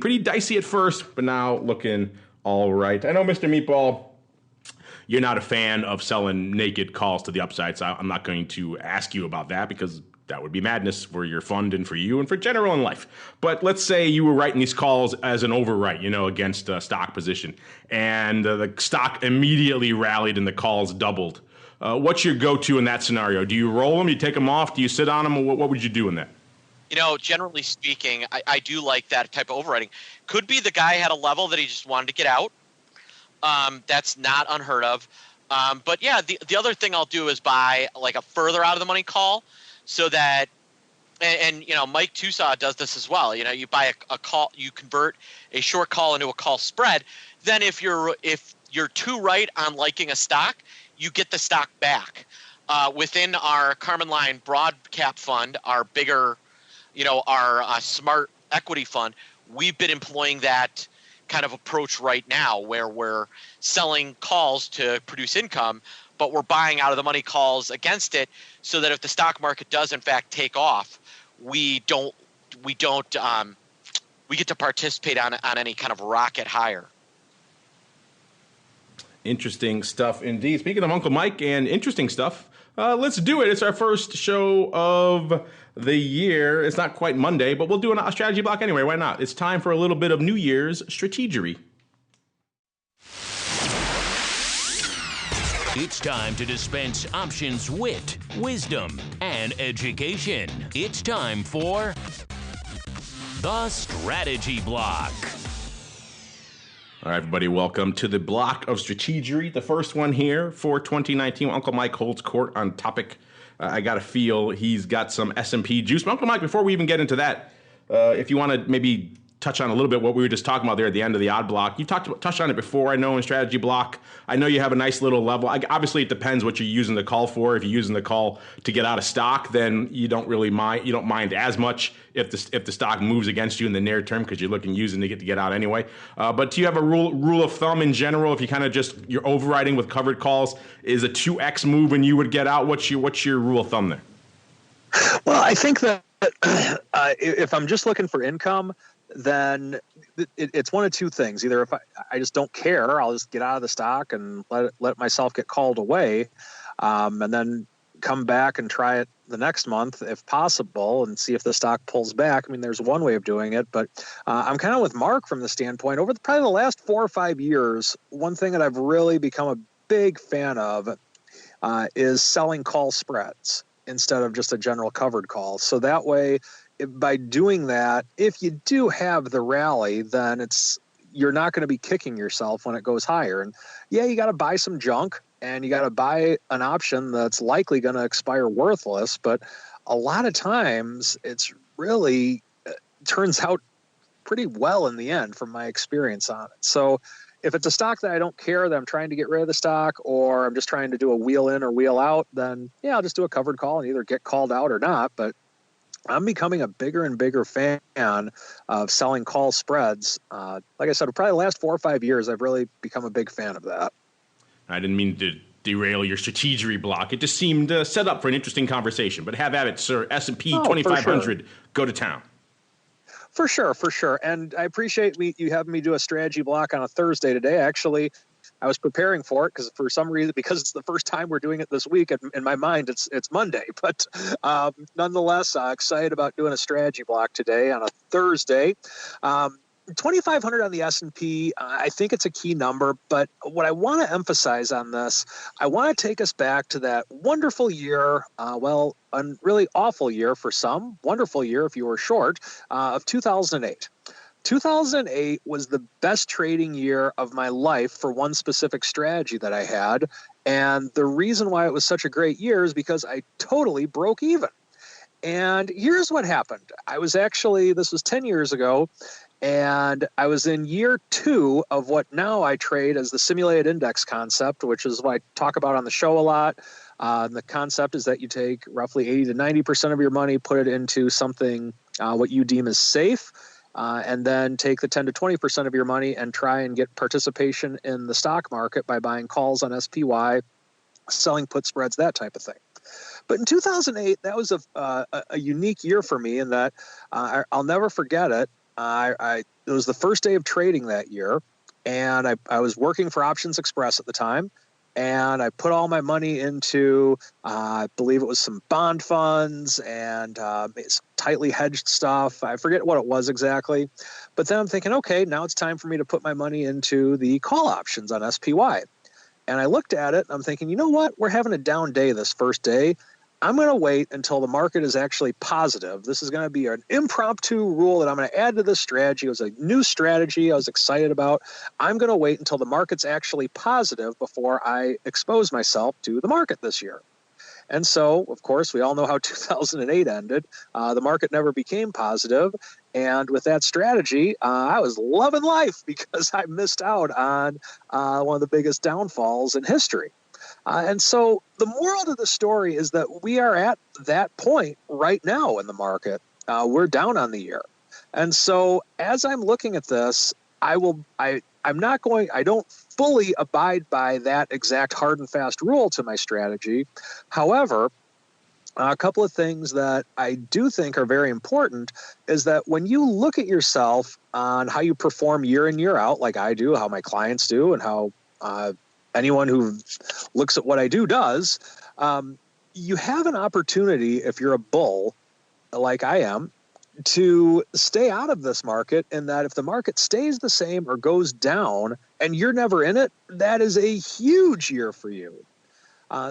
pretty dicey at first, but now looking all right. I know, Mr. Meatball, you're not a fan of selling naked calls to the upside, so I'm not going to ask you about that because that would be madness for your fund and for you and for general in life. But let's say you were writing these calls as an overwrite, against a stock position, and the stock immediately rallied and the calls doubled. What's your go-to in that scenario? Do you roll them? Do you take them off? Do you sit on them? What would you do in that? Generally speaking, I do like that type of overwriting. Could be the guy had a level that he just wanted to get out. That's not unheard of. But yeah, the other thing I'll do is buy like a further out of the money call. So that, and Mike Tosaw does this as well. You buy a call, you convert a short call into a call spread. Then if you're too right on liking a stock, you get the stock back. Within our Carmen Line broad cap fund, our bigger, our smart equity fund, we've been employing that kind of approach right now, where we're selling calls to produce income, but we're buying out of the money calls against it, so that if the stock market does in fact take off, we get to participate on any kind of rocket higher. Interesting stuff indeed. Speaking of Uncle Mike and interesting stuff, let's do it. It's our first show of the year. It's not quite Monday, but we'll do a strategy block anyway. Why not? It's time for a little bit of New Year's strategery. It's time to dispense options, wit, wisdom, and education. It's time for the Strategy Block. All right, everybody, welcome to the block of strategery. The first one here for 2019. Uncle Mike holds court on topic. I got to feel he's got some S&P juice. But Uncle Mike, before we even get into that, if you want to maybe touch on a little bit what we were just talking about there at the end of the odd block. You touched on it before, I know, in strategy block. I know you have a nice little level. Obviously, it depends what you're using the call for. If you're using the call to get out of stock, then you don't really mind. You don't mind as much if the stock moves against you in the near term because you're using to get out anyway. But do you have a rule of thumb in general? If you kind of you're overriding with covered calls, is a 2x move and you would get out? What's your rule of thumb there? Well, I think that if I'm just looking for income, then it's one of two things. Either if I just don't care, I'll just get out of the stock and let myself get called away, and then come back and try it the next month if possible and see if the stock pulls back. I mean, there's one way of doing it, but I'm kind of with Mark from the standpoint. Over probably the last 4 or 5 years, one thing that I've really become a big fan of is selling call spreads instead of just a general covered call. So that way, by doing that, if you do have the rally, then you're not going to be kicking yourself when it goes higher. And yeah, you got to buy some junk and you got to buy an option that's likely going to expire worthless. But a lot of times it's really turns out pretty well in the end from my experience on it. So if it's a stock that I don't care, that I'm trying to get rid of the stock, or I'm just trying to do a wheel in or wheel out, then yeah, I'll just do a covered call and either get called out or not. But I'm becoming a bigger and bigger fan of selling call spreads. Like I said, probably the last 4 or 5 years, I've really become a big fan of that. I didn't mean to derail your strategy block. It just seemed set up for an interesting conversation. But have at it, sir. S&P 2500, sure. Go to town. For sure. And I appreciate you having me do a strategy block on a Thursday today. Actually, I was preparing for it because for some reason, because it's the first time we're doing it this week, in my mind, it's Monday. But nonetheless, excited about doing a strategy block today on a Thursday. 2,500 on the S&P, I think it's a key number. But what I want to emphasize on this, I want to take us back to that wonderful year, a really awful year for some, wonderful year if you were short, of 2008. 2008 was the best trading year of my life for one specific strategy that I had. And the reason why it was such a great year is because I totally broke even. And here's what happened. This was 10 years ago, and I was in year 2 of what now I trade as the simulated index concept, which is what I talk about on the show a lot. The concept is that you take roughly 80 to 90% of your money, put it into something what you deem as safe, and then take the 10 to 20% of your money and try and get participation in the stock market by buying calls on SPY, selling put spreads, that type of thing. But in 2008, that was a unique year for me in that I'll never forget it. It was the first day of trading that year, and I was working for Options Express at the time. And I put all my money into, I believe it was some bond funds and some tightly hedged stuff. I forget what it was exactly. But then I'm thinking, okay, now it's time for me to put my money into the call options on SPY. And I looked at it and I'm thinking, you know what? We're having a down day this first day. I'm going to wait until the market is actually positive. This is going to be an impromptu rule that I'm going to add to this strategy. It was a new strategy I was excited about. I'm going to wait until the market's actually positive before I expose myself to the market this year. And so, of course, we all know how 2008 ended. The market never became positive. And with that strategy, I was loving life because I missed out on one of the biggest downfalls in history. And so the moral to the story is that we are at that point right now in the market. We're down on the year. And so as I'm looking at this, I don't fully abide by that exact hard and fast rule to my strategy. However, a couple of things that I do think are very important is that when you look at yourself on how you perform year in, year out, like I do, how my clients do, and how anyone who looks at what I do does, you have an opportunity, if you're a bull like I am, to stay out of this market, and that if the market stays the same or goes down and you're never in it, that is a huge year for you.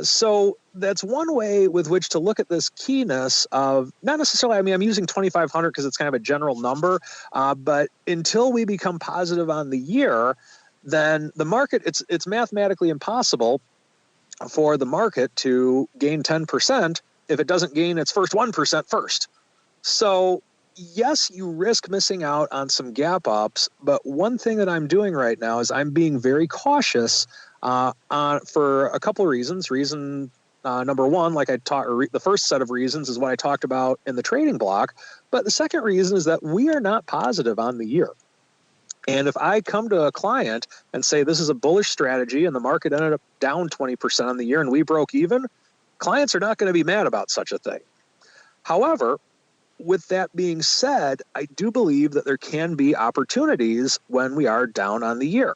So that's one way with which to look at this keenness of not necessarily, I'm using 2,500 because it's kind of a general number, but until we become positive on the year, then the market, it's mathematically impossible for the market to gain 10% if it doesn't gain its first 1% first. So yes, you risk missing out on some gap ups, but one thing that I'm doing right now is I'm being very cautious for a couple of reasons. Number one, like I talked, the first set of reasons is what I talked about in the trading block. But the second reason is that we are not positive on the year. And if I come to a client and say this is a bullish strategy and the market ended up down 20% on the year and we broke even, clients are not going to be mad about such a thing. However, with that being said, I do believe that there can be opportunities when we are down on the year.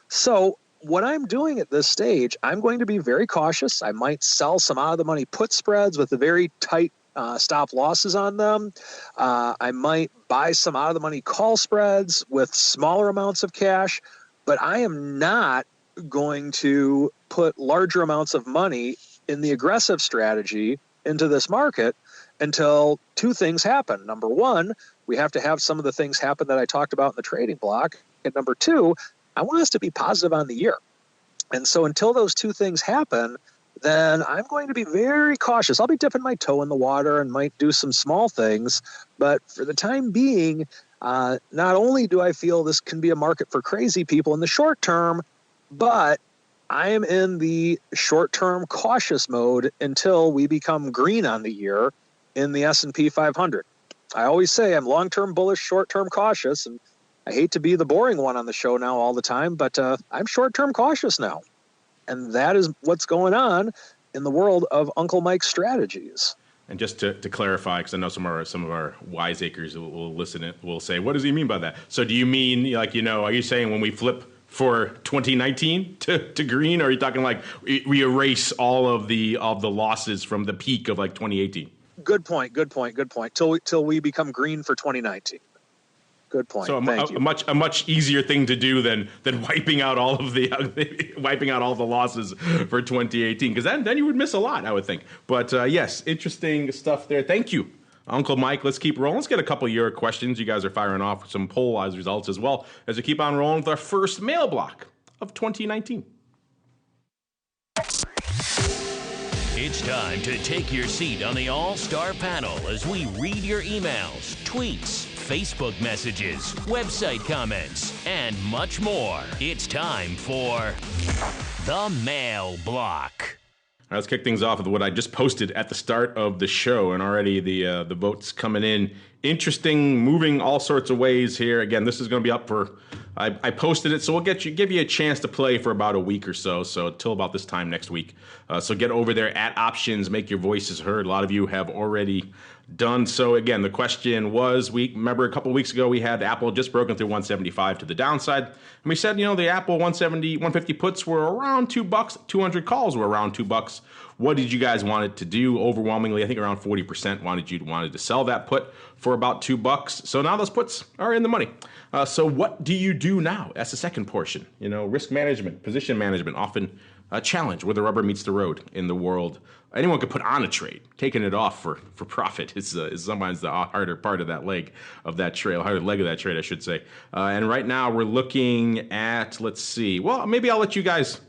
So what I'm doing at this stage, I'm going to be very cautious. I might sell some out of the money put spreads with a very tight stop losses on them. I might buy some out of the money call spreads with smaller amounts of cash, but I am not going to put larger amounts of money in the aggressive strategy into this market until two things happen. Number one, we have to have some of the things happen that I talked about in the trading block. And number two, I want us to be positive on the year. And so until those two things happen, then I'm going to be very cautious. I'll be dipping my toe in the water and might do some small things. But for the time being, not only do I feel this can be a market for crazy people in the short term, but I am in the short-term cautious mode until we become green on the year in the S&P 500. I always say I'm long-term bullish, short-term cautious, and I hate to be the boring one on the show now all the time, but I'm short-term cautious now. And that is what's going on in the world of Uncle Mike's strategies. And just to clarify, because I know some of our wiseacres will listen, will say, what does he mean by that? So do you mean, like, are you saying when we flip for 2019 to green, or are you talking like we erase all of the losses from the peak of like 2018? Good point. Till we become green for 2019. Good point. So a much easier thing to do than wiping out all of the losses for 2018, because then you would miss a lot, I would think. But yes, interesting stuff there. Thank you, Uncle Mike. Let's keep rolling. Let's get a couple of your questions. You guys are firing off some poll results as well as we keep on rolling with our first mail block of 2019. It's time to take your seat on the All-Star panel as we read your emails, tweets, Facebook messages, website comments, and much more. It's time for the Mail Block. All right, let's kick things off with what I just posted at the start of the show, and already the votes coming in. Interesting, moving all sorts of ways here. Again, this is going to be up for. I posted it, so we'll give you a chance to play for about a week or so till about this time next week. So get over there at Options, make your voices heard. A lot of you have already done so. Again, the question was, remember a couple of weeks ago we had Apple just broken through 175 to the downside, and we said, the Apple 150 puts were around $2, 200 calls were around $2. What did you guys want it to do? Overwhelmingly, I think around 40% wanted to sell that put for about $2. So now those puts are in the money. So what do you do now? That's the second portion. Risk management, position management, often a challenge where the rubber meets the road in the world. Anyone could put on a trade. Taking it off for profit is sometimes the harder part of that leg of that trade, harder leg of that trade, I should say. And right now we're looking at, let's see. Well, maybe I'll let you guys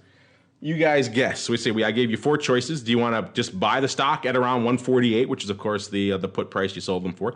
guess. So I gave you four choices. Do you want to just buy the stock at around 148, which is of course the put price you sold them for?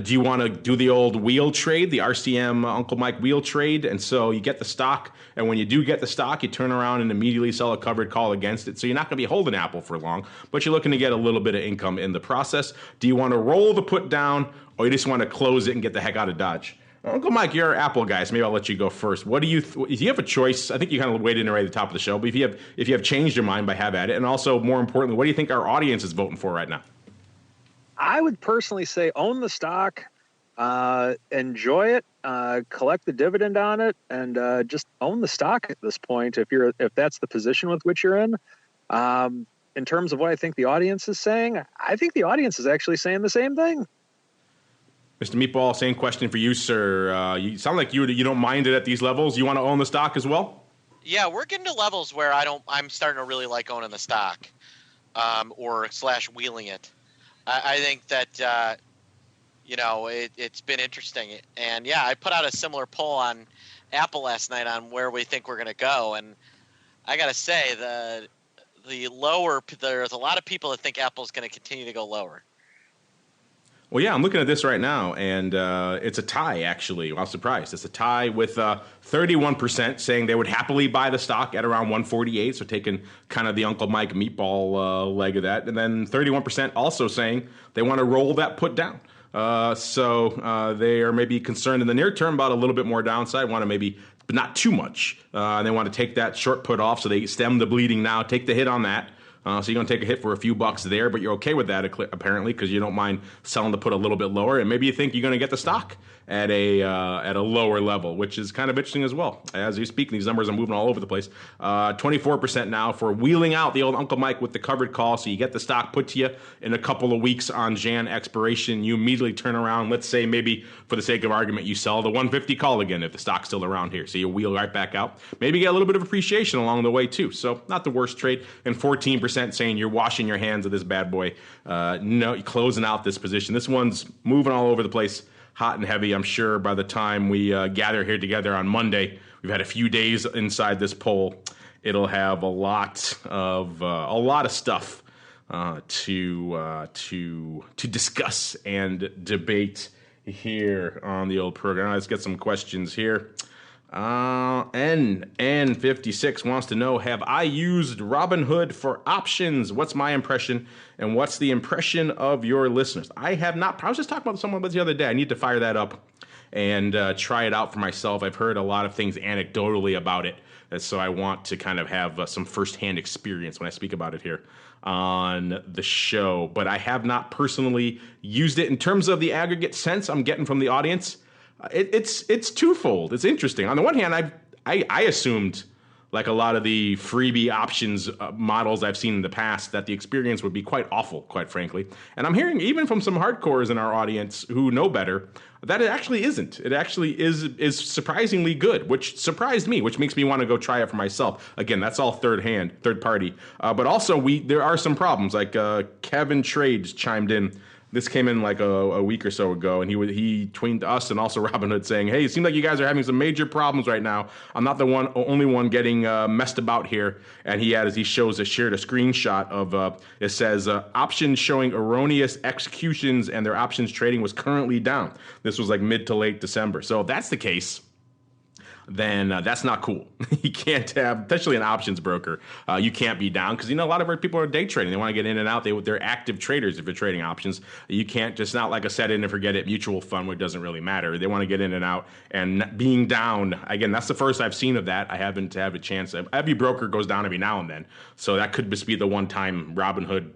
Do you want to do the old wheel trade, the RCM Uncle Mike wheel trade? And so you get the stock, and when you do get the stock, you turn around and immediately sell a covered call against it. So you're not going to be holding Apple for long, but you're looking to get a little bit of income in the process. Do you want to roll the put down, or you just want to close it and get the heck out of Dodge? Uncle Mike, you're an Apple guy, so maybe I'll let you go first. What do you? If you have a choice, I think you kind of weighed in right at the top of the show. But if you have changed your mind, have at it. And also, more importantly, what do you think our audience is voting for right now? I would personally say own the stock, enjoy it, collect the dividend on it, and just own the stock at this point. If that's the position with which you're in. In terms of what I think the audience is saying, I think the audience is actually saying the same thing. Mr. Meatball, same question for you, sir. You sound like you don't mind it at these levels. You want to own the stock as well? Yeah, we're getting to levels where I'm starting to really like owning the stock, or / wheeling it. I think that it's been interesting, and yeah, I put out a similar poll on Apple last night on where we think we're going to go, and I got to say there's a lot of people that think Apple's going to continue to go lower. Well, yeah, I'm looking at this right now, and it's a tie, actually. I was surprised. It's a tie with 31% saying they would happily buy the stock at around 148, so taking kind of the Uncle Mike meatball leg of that. And then 31% also saying they want to roll that put down. So they are maybe concerned in the near term about a little bit more downside, want to maybe, but not too much. They want to take that short put off, so they stem the bleeding now, take the hit on that. So you're going to take a hit for a few bucks there, but you're okay with that apparently because you don't mind selling to put a little bit lower, and maybe you think you're going to get the stock at a lower level, which is kind of interesting as well. As you speak, these numbers are moving all over the place. 24% now for wheeling out the old Uncle Mike with the covered call, so you get the stock put to you in a couple of weeks on Jan expiration. You immediately turn around. Let's say maybe for the sake of argument, you sell the 150 call again if the stock's still around here, so you wheel right back out. Maybe get a little bit of appreciation along the way too. So not the worst trade. And 14% saying you're washing your hands of this bad boy. No, closing out this position. This one's moving all over the place, hot and heavy. I'm sure by the time we gather here together on Monday, we've had a few days inside this poll. It'll have a lot of stuff to discuss and debate here on the old program. Let's get some questions here. N56 wants to know, have I used Robinhood for options? What's my impression, and what's the impression of your listeners? I have not. I was just talking about someone the other day. I need to fire that up and try it out for myself. I've heard a lot of things anecdotally about it, so I want to kind of have some firsthand experience when I speak about it here on the show. But I have not personally used it. In terms of the aggregate sense I'm getting from the audience, it's twofold. It's interesting. On the one hand, I assumed, like a lot of the freebie options models I've seen in the past, that the experience would be quite awful, quite frankly. And I'm hearing even from some hardcores in our audience who know better that it actually isn't. It actually is surprisingly good, which surprised me, which makes me want to go try it for myself. Again, that's all third party. But also there are some problems. Like Kevin Trades chimed in. This came in like a week or so ago, and he tweeted us and also Robinhood saying, "Hey, it seems like you guys are having some major problems right now. I'm not the only one getting messed about here." And shared a screenshot of it says options showing erroneous executions, and their options trading was currently down. This was like mid to late December. So if that's the case, then that's not cool. You can't have, especially an options broker, you can't be down because, a lot of our people are day trading. They want to get in and out. They're active traders if you're trading options. You can't just not like a set in and forget it mutual fund, which doesn't really matter. They want to get in and out. And being down, again, that's the first I've seen of that. I haven't had a chance. Every broker goes down every now and then. So that could just be the one time Robinhood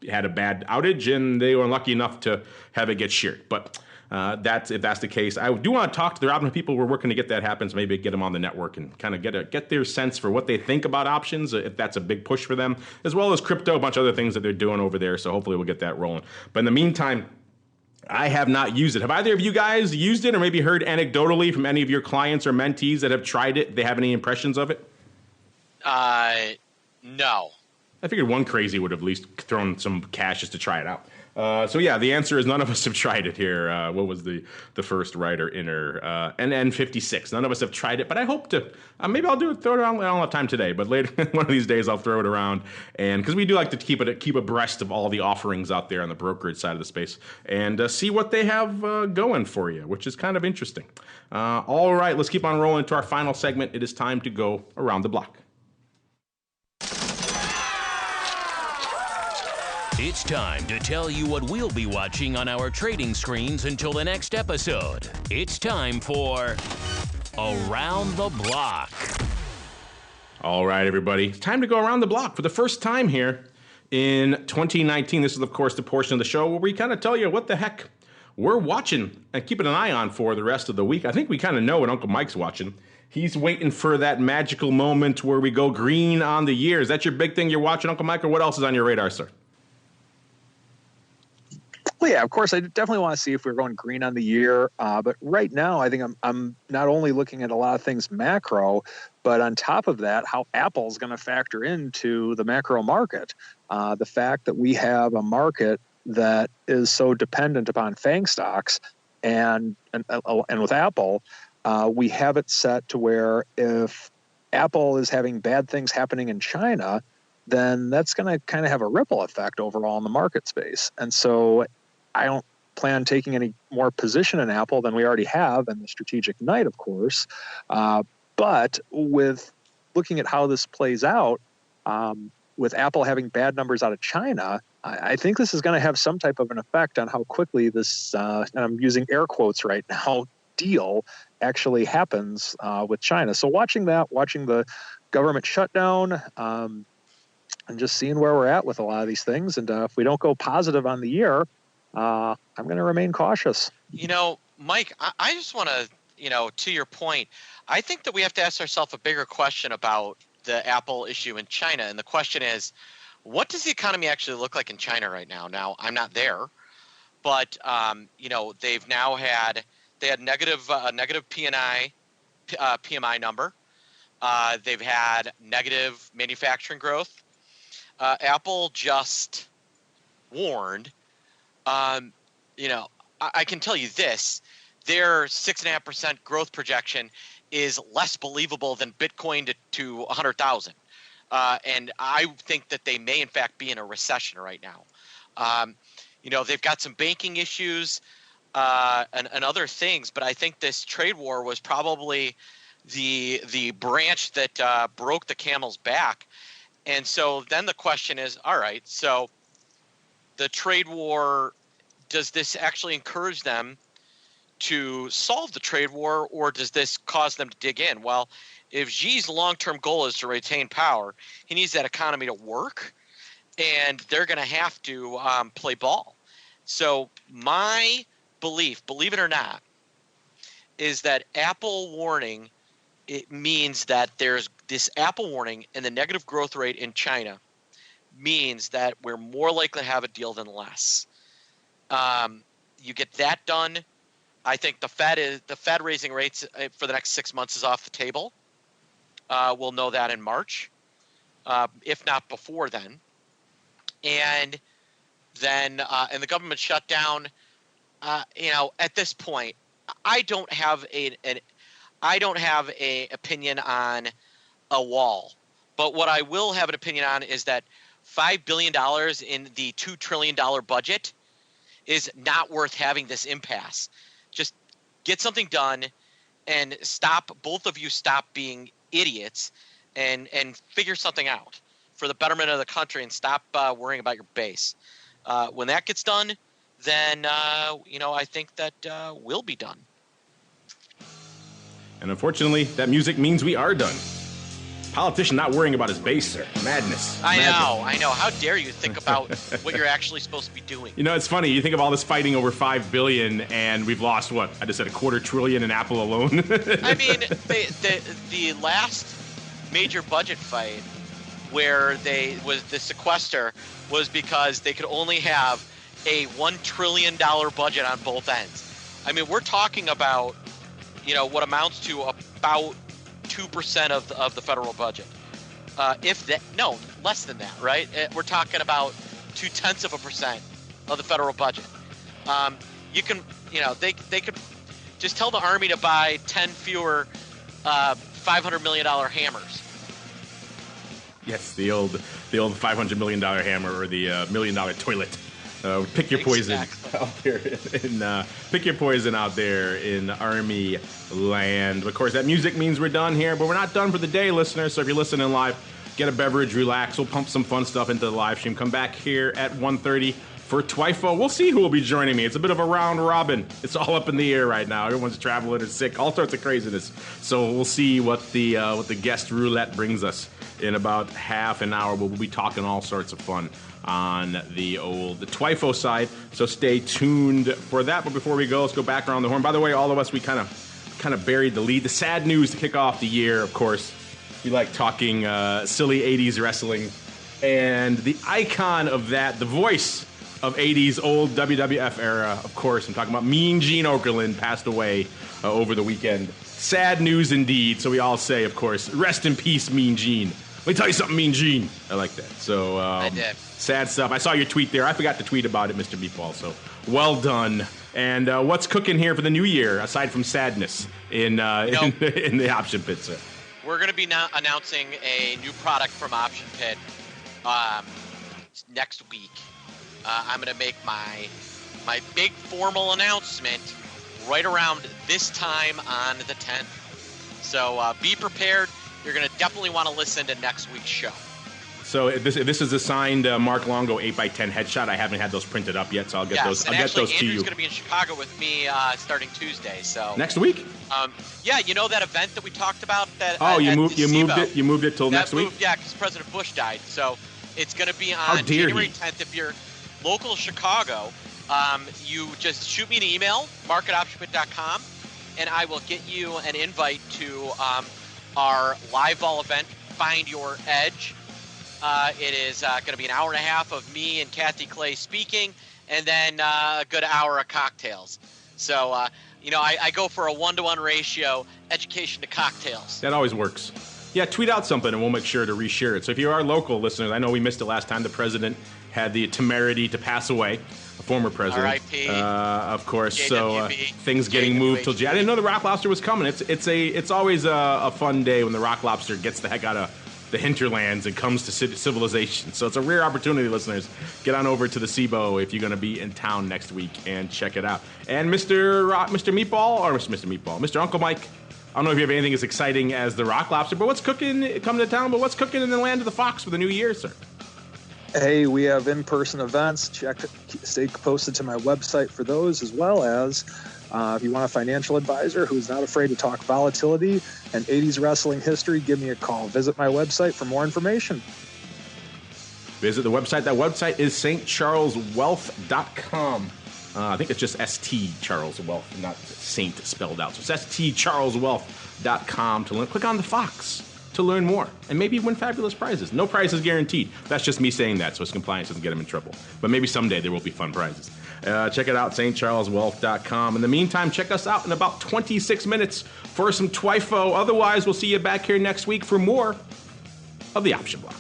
had a bad outage and they were unlucky enough to have it get sheared. But if that's the case, I do want to talk to the Robinhood people. We're working to get that happen, so maybe get them on the network and kind of get their sense for what they think about options, if that's a big push for them, as well as crypto, a bunch of other things that they're doing over there. So hopefully we'll get that rolling. But in the meantime, I have not used it. Have either of you guys used it, or maybe heard anecdotally from any of your clients or mentees that have tried it? They have any impressions of it? No. I figured one crazy would have at least thrown some cash just to try it out. So yeah, the answer is none of us have tried it here. What was the first writer inner? NN56. None of us have tried it, but I hope to. Maybe I'll throw it around. I don't have time today, but later one of these days I'll throw it around. And because we do like to keep abreast of all the offerings out there on the brokerage side of the space and see what they have going for you, which is kind of interesting. All right, let's keep on rolling to our final segment. It is time to go around the block. It's time to tell you what we'll be watching on our trading screens until the next episode. It's time for Around the Block. All right, everybody. It's time to go around the block for the first time here in 2019. This is, of course, the portion of the show where we kind of tell you what the heck we're watching and keeping an eye on for the rest of the week. I think we kind of know what Uncle Mike's watching. He's waiting for that magical moment where we go green on the year. Is that your big thing you're watching, Uncle Mike, or what else is on your radar, sir? Well, yeah, of course, I definitely want to see if we're going green on the year. But right now, I think I'm not only looking at a lot of things macro, but on top of that, how Apple's going to factor into the macro market. The fact that we have a market that is so dependent upon FANG stocks, and with Apple, we have it set to where if Apple is having bad things happening in China, then that's going to kind of have a ripple effect overall in the market space. And so I don't plan on taking any more position in Apple than we already have in the strategic night, of course. But with looking at how this plays out, with Apple having bad numbers out of China, I think this is going to have some type of an effect on how quickly this, and I'm using air quotes right now, deal actually happens with China. So watching the government shutdown, and just seeing where we're at with a lot of these things. And if we don't go positive on the year, I'm going to remain cautious. Mike, I just want to, to your point, I think that we have to ask ourselves a bigger question about the Apple issue in China. And the question is, what does the economy actually look like in China right now? Now, I'm not there, but, they've now had negative PMI number. They've had negative manufacturing growth. Apple just warned, I can tell you this, their 6.5% growth projection is less believable than Bitcoin to 100,000. And I think that they may, in fact, be in a recession right now. They've got some banking issues and other things, but I think this trade war was probably the branch that broke the camel's back. And so then the question is, all right, so the trade war, does this actually encourage them to solve the trade war, or does this cause them to dig in? Well, if Xi's long-term goal is to retain power, he needs that economy to work, and they're going to have to play ball. So my belief, believe it or not, is that Apple warning, it means that there's this Apple warning and the negative growth rate in China means that we're more likely to have a deal than less. You get that done. I think the Fed raising rates for the next 6 months is off the table. We'll know that in March, if not before then. And then and the government shutdown. At this point, I don't have a opinion on a wall, but what I will have an opinion on is that $5 billion in the $2 trillion budget is not worth having this impasse. Just get something done and both of you stop being idiots and figure something out for the betterment of the country and stop worrying about your base. When that gets done, then, I think that will be done. And unfortunately, that music means we are done. Politician not worrying about his base, sir. Madness. I know. How dare you think about what you're actually supposed to be doing? It's funny. You think of all this fighting over $5 billion, and we've lost what? I just said $250 billion in Apple alone. I mean, the last major budget fight where the sequester was because they could only have a $1 trillion budget on both ends. I mean, we're talking about, what amounts to about 2% of the federal budget. Less than that, right? We're talking about 0.2% of the federal budget. You can, they could just tell the Army to buy 10 fewer $500 million hammers. Yes, the old $500 million hammer or the $1 million toilet. Pick your poison out there. Pick your poison out there in Army land. Of course, that music means we're done here, but we're not done for the day, listeners. So if you're listening live, get a beverage, relax. We'll pump some fun stuff into the live stream. Come back here at 1:30 for TWIFO. We'll see who will be joining me. It's a bit of a round robin. It's all up in the air right now. Everyone's traveling or sick, all sorts of craziness. So we'll see what the guest roulette brings us in about half an hour. We'll be talking all sorts of fun on the TWIFO side. So stay tuned for that. But before we go, let's go back around the horn. By the way, all of us, we kind of buried the lead. The sad news to kick off the year, of course, we like talking silly 80s wrestling. And the icon of that, the voice of 80s old WWF era, of course, I'm talking about Mean Gene Okerlund, passed away over the weekend. Sad news indeed. So we all say, of course, rest in peace, Mean Gene. Let me tell you something, Mean Gene. I like that. So I did. Sad stuff. I saw your tweet there. I forgot to tweet about it, Mr. Meatball. So well done. And what's cooking here for the new year, aside from sadness in the Option Pit, sir? We're going to be announcing a new product from Option Pit next week. I'm going to make my my big formal announcement right around this time on the 10th. So be prepared. You're going to definitely want to listen to next week's show. So this is a signed Mark Longo 8x10 headshot. I haven't had those printed up yet, so I'll get those. I'll get those to you. Andrew's going to be in Chicago with me starting Tuesday. So next week. Yeah, you know that event that we talked about. You moved it till next week. Yeah, because President Bush died. So it's going to be on January 10th. If you're local Chicago, you just shoot me an email, mark@optionbit.com, and I will get you an invite to our live vol event, Find Your Edge. It is going to be an hour and a half of me and Kathy Clay speaking, and then a good hour of cocktails. So, I go for a 1-to-1 ratio, education to cocktails. That always works. Yeah, tweet out something, and we'll make sure to reshare it. So if you are local listeners, I know we missed it last time. The president had the temerity to pass away, a former president. R.I.P. Of course. JWB. So things getting moved till January. I didn't know the Rock Lobster was coming. It's always a fun day when the Rock Lobster gets the heck out of the hinterlands and comes to civilization. So it's a rare opportunity, listeners. Get on over to the SIBO if you're going to be in town next week and check it out. And Mr. Uncle Mike, I don't know if you have anything as exciting as the Rock Lobster, but what's cooking coming to town? But what's cooking in the land of the Fox for the new year, sir? Hey, we have in-person events. Stay posted to my website for those, as well as if you want a financial advisor who's not afraid to talk volatility and 80s wrestling history, give me a call. Visit my website for more information. Visit the website. That website is stcharleswealth.com. I think it's just St. Charles Wealth, not Saint spelled out. So it's stcharleswealth.com to learn. Click on the Fox to learn more and maybe win fabulous prizes. No prizes guaranteed. That's just me saying that so his compliance doesn't get him in trouble. But maybe someday there will be fun prizes. Check it out, stcharleswealth.com. In the meantime, check us out in about 26 minutes for some TWIFO. Otherwise, we'll see you back here next week for more of the Option Block.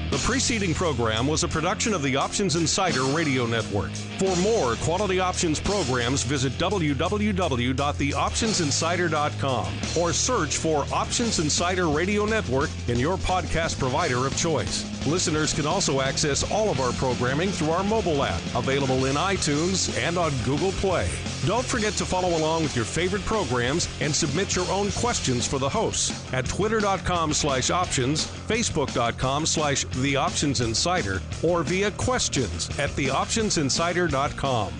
The preceding program was a production of the Options Insider Radio Network. For more quality options programs, visit www.theoptionsinsider.com or search for Options Insider Radio Network in your podcast provider of choice. Listeners can also access all of our programming through our mobile app, available in iTunes and on Google Play. Don't forget to follow along with your favorite programs and submit your own questions for the hosts at twitter.com/options, facebook.com/theoptionsinsider, or via questions@theoptionsinsider.com.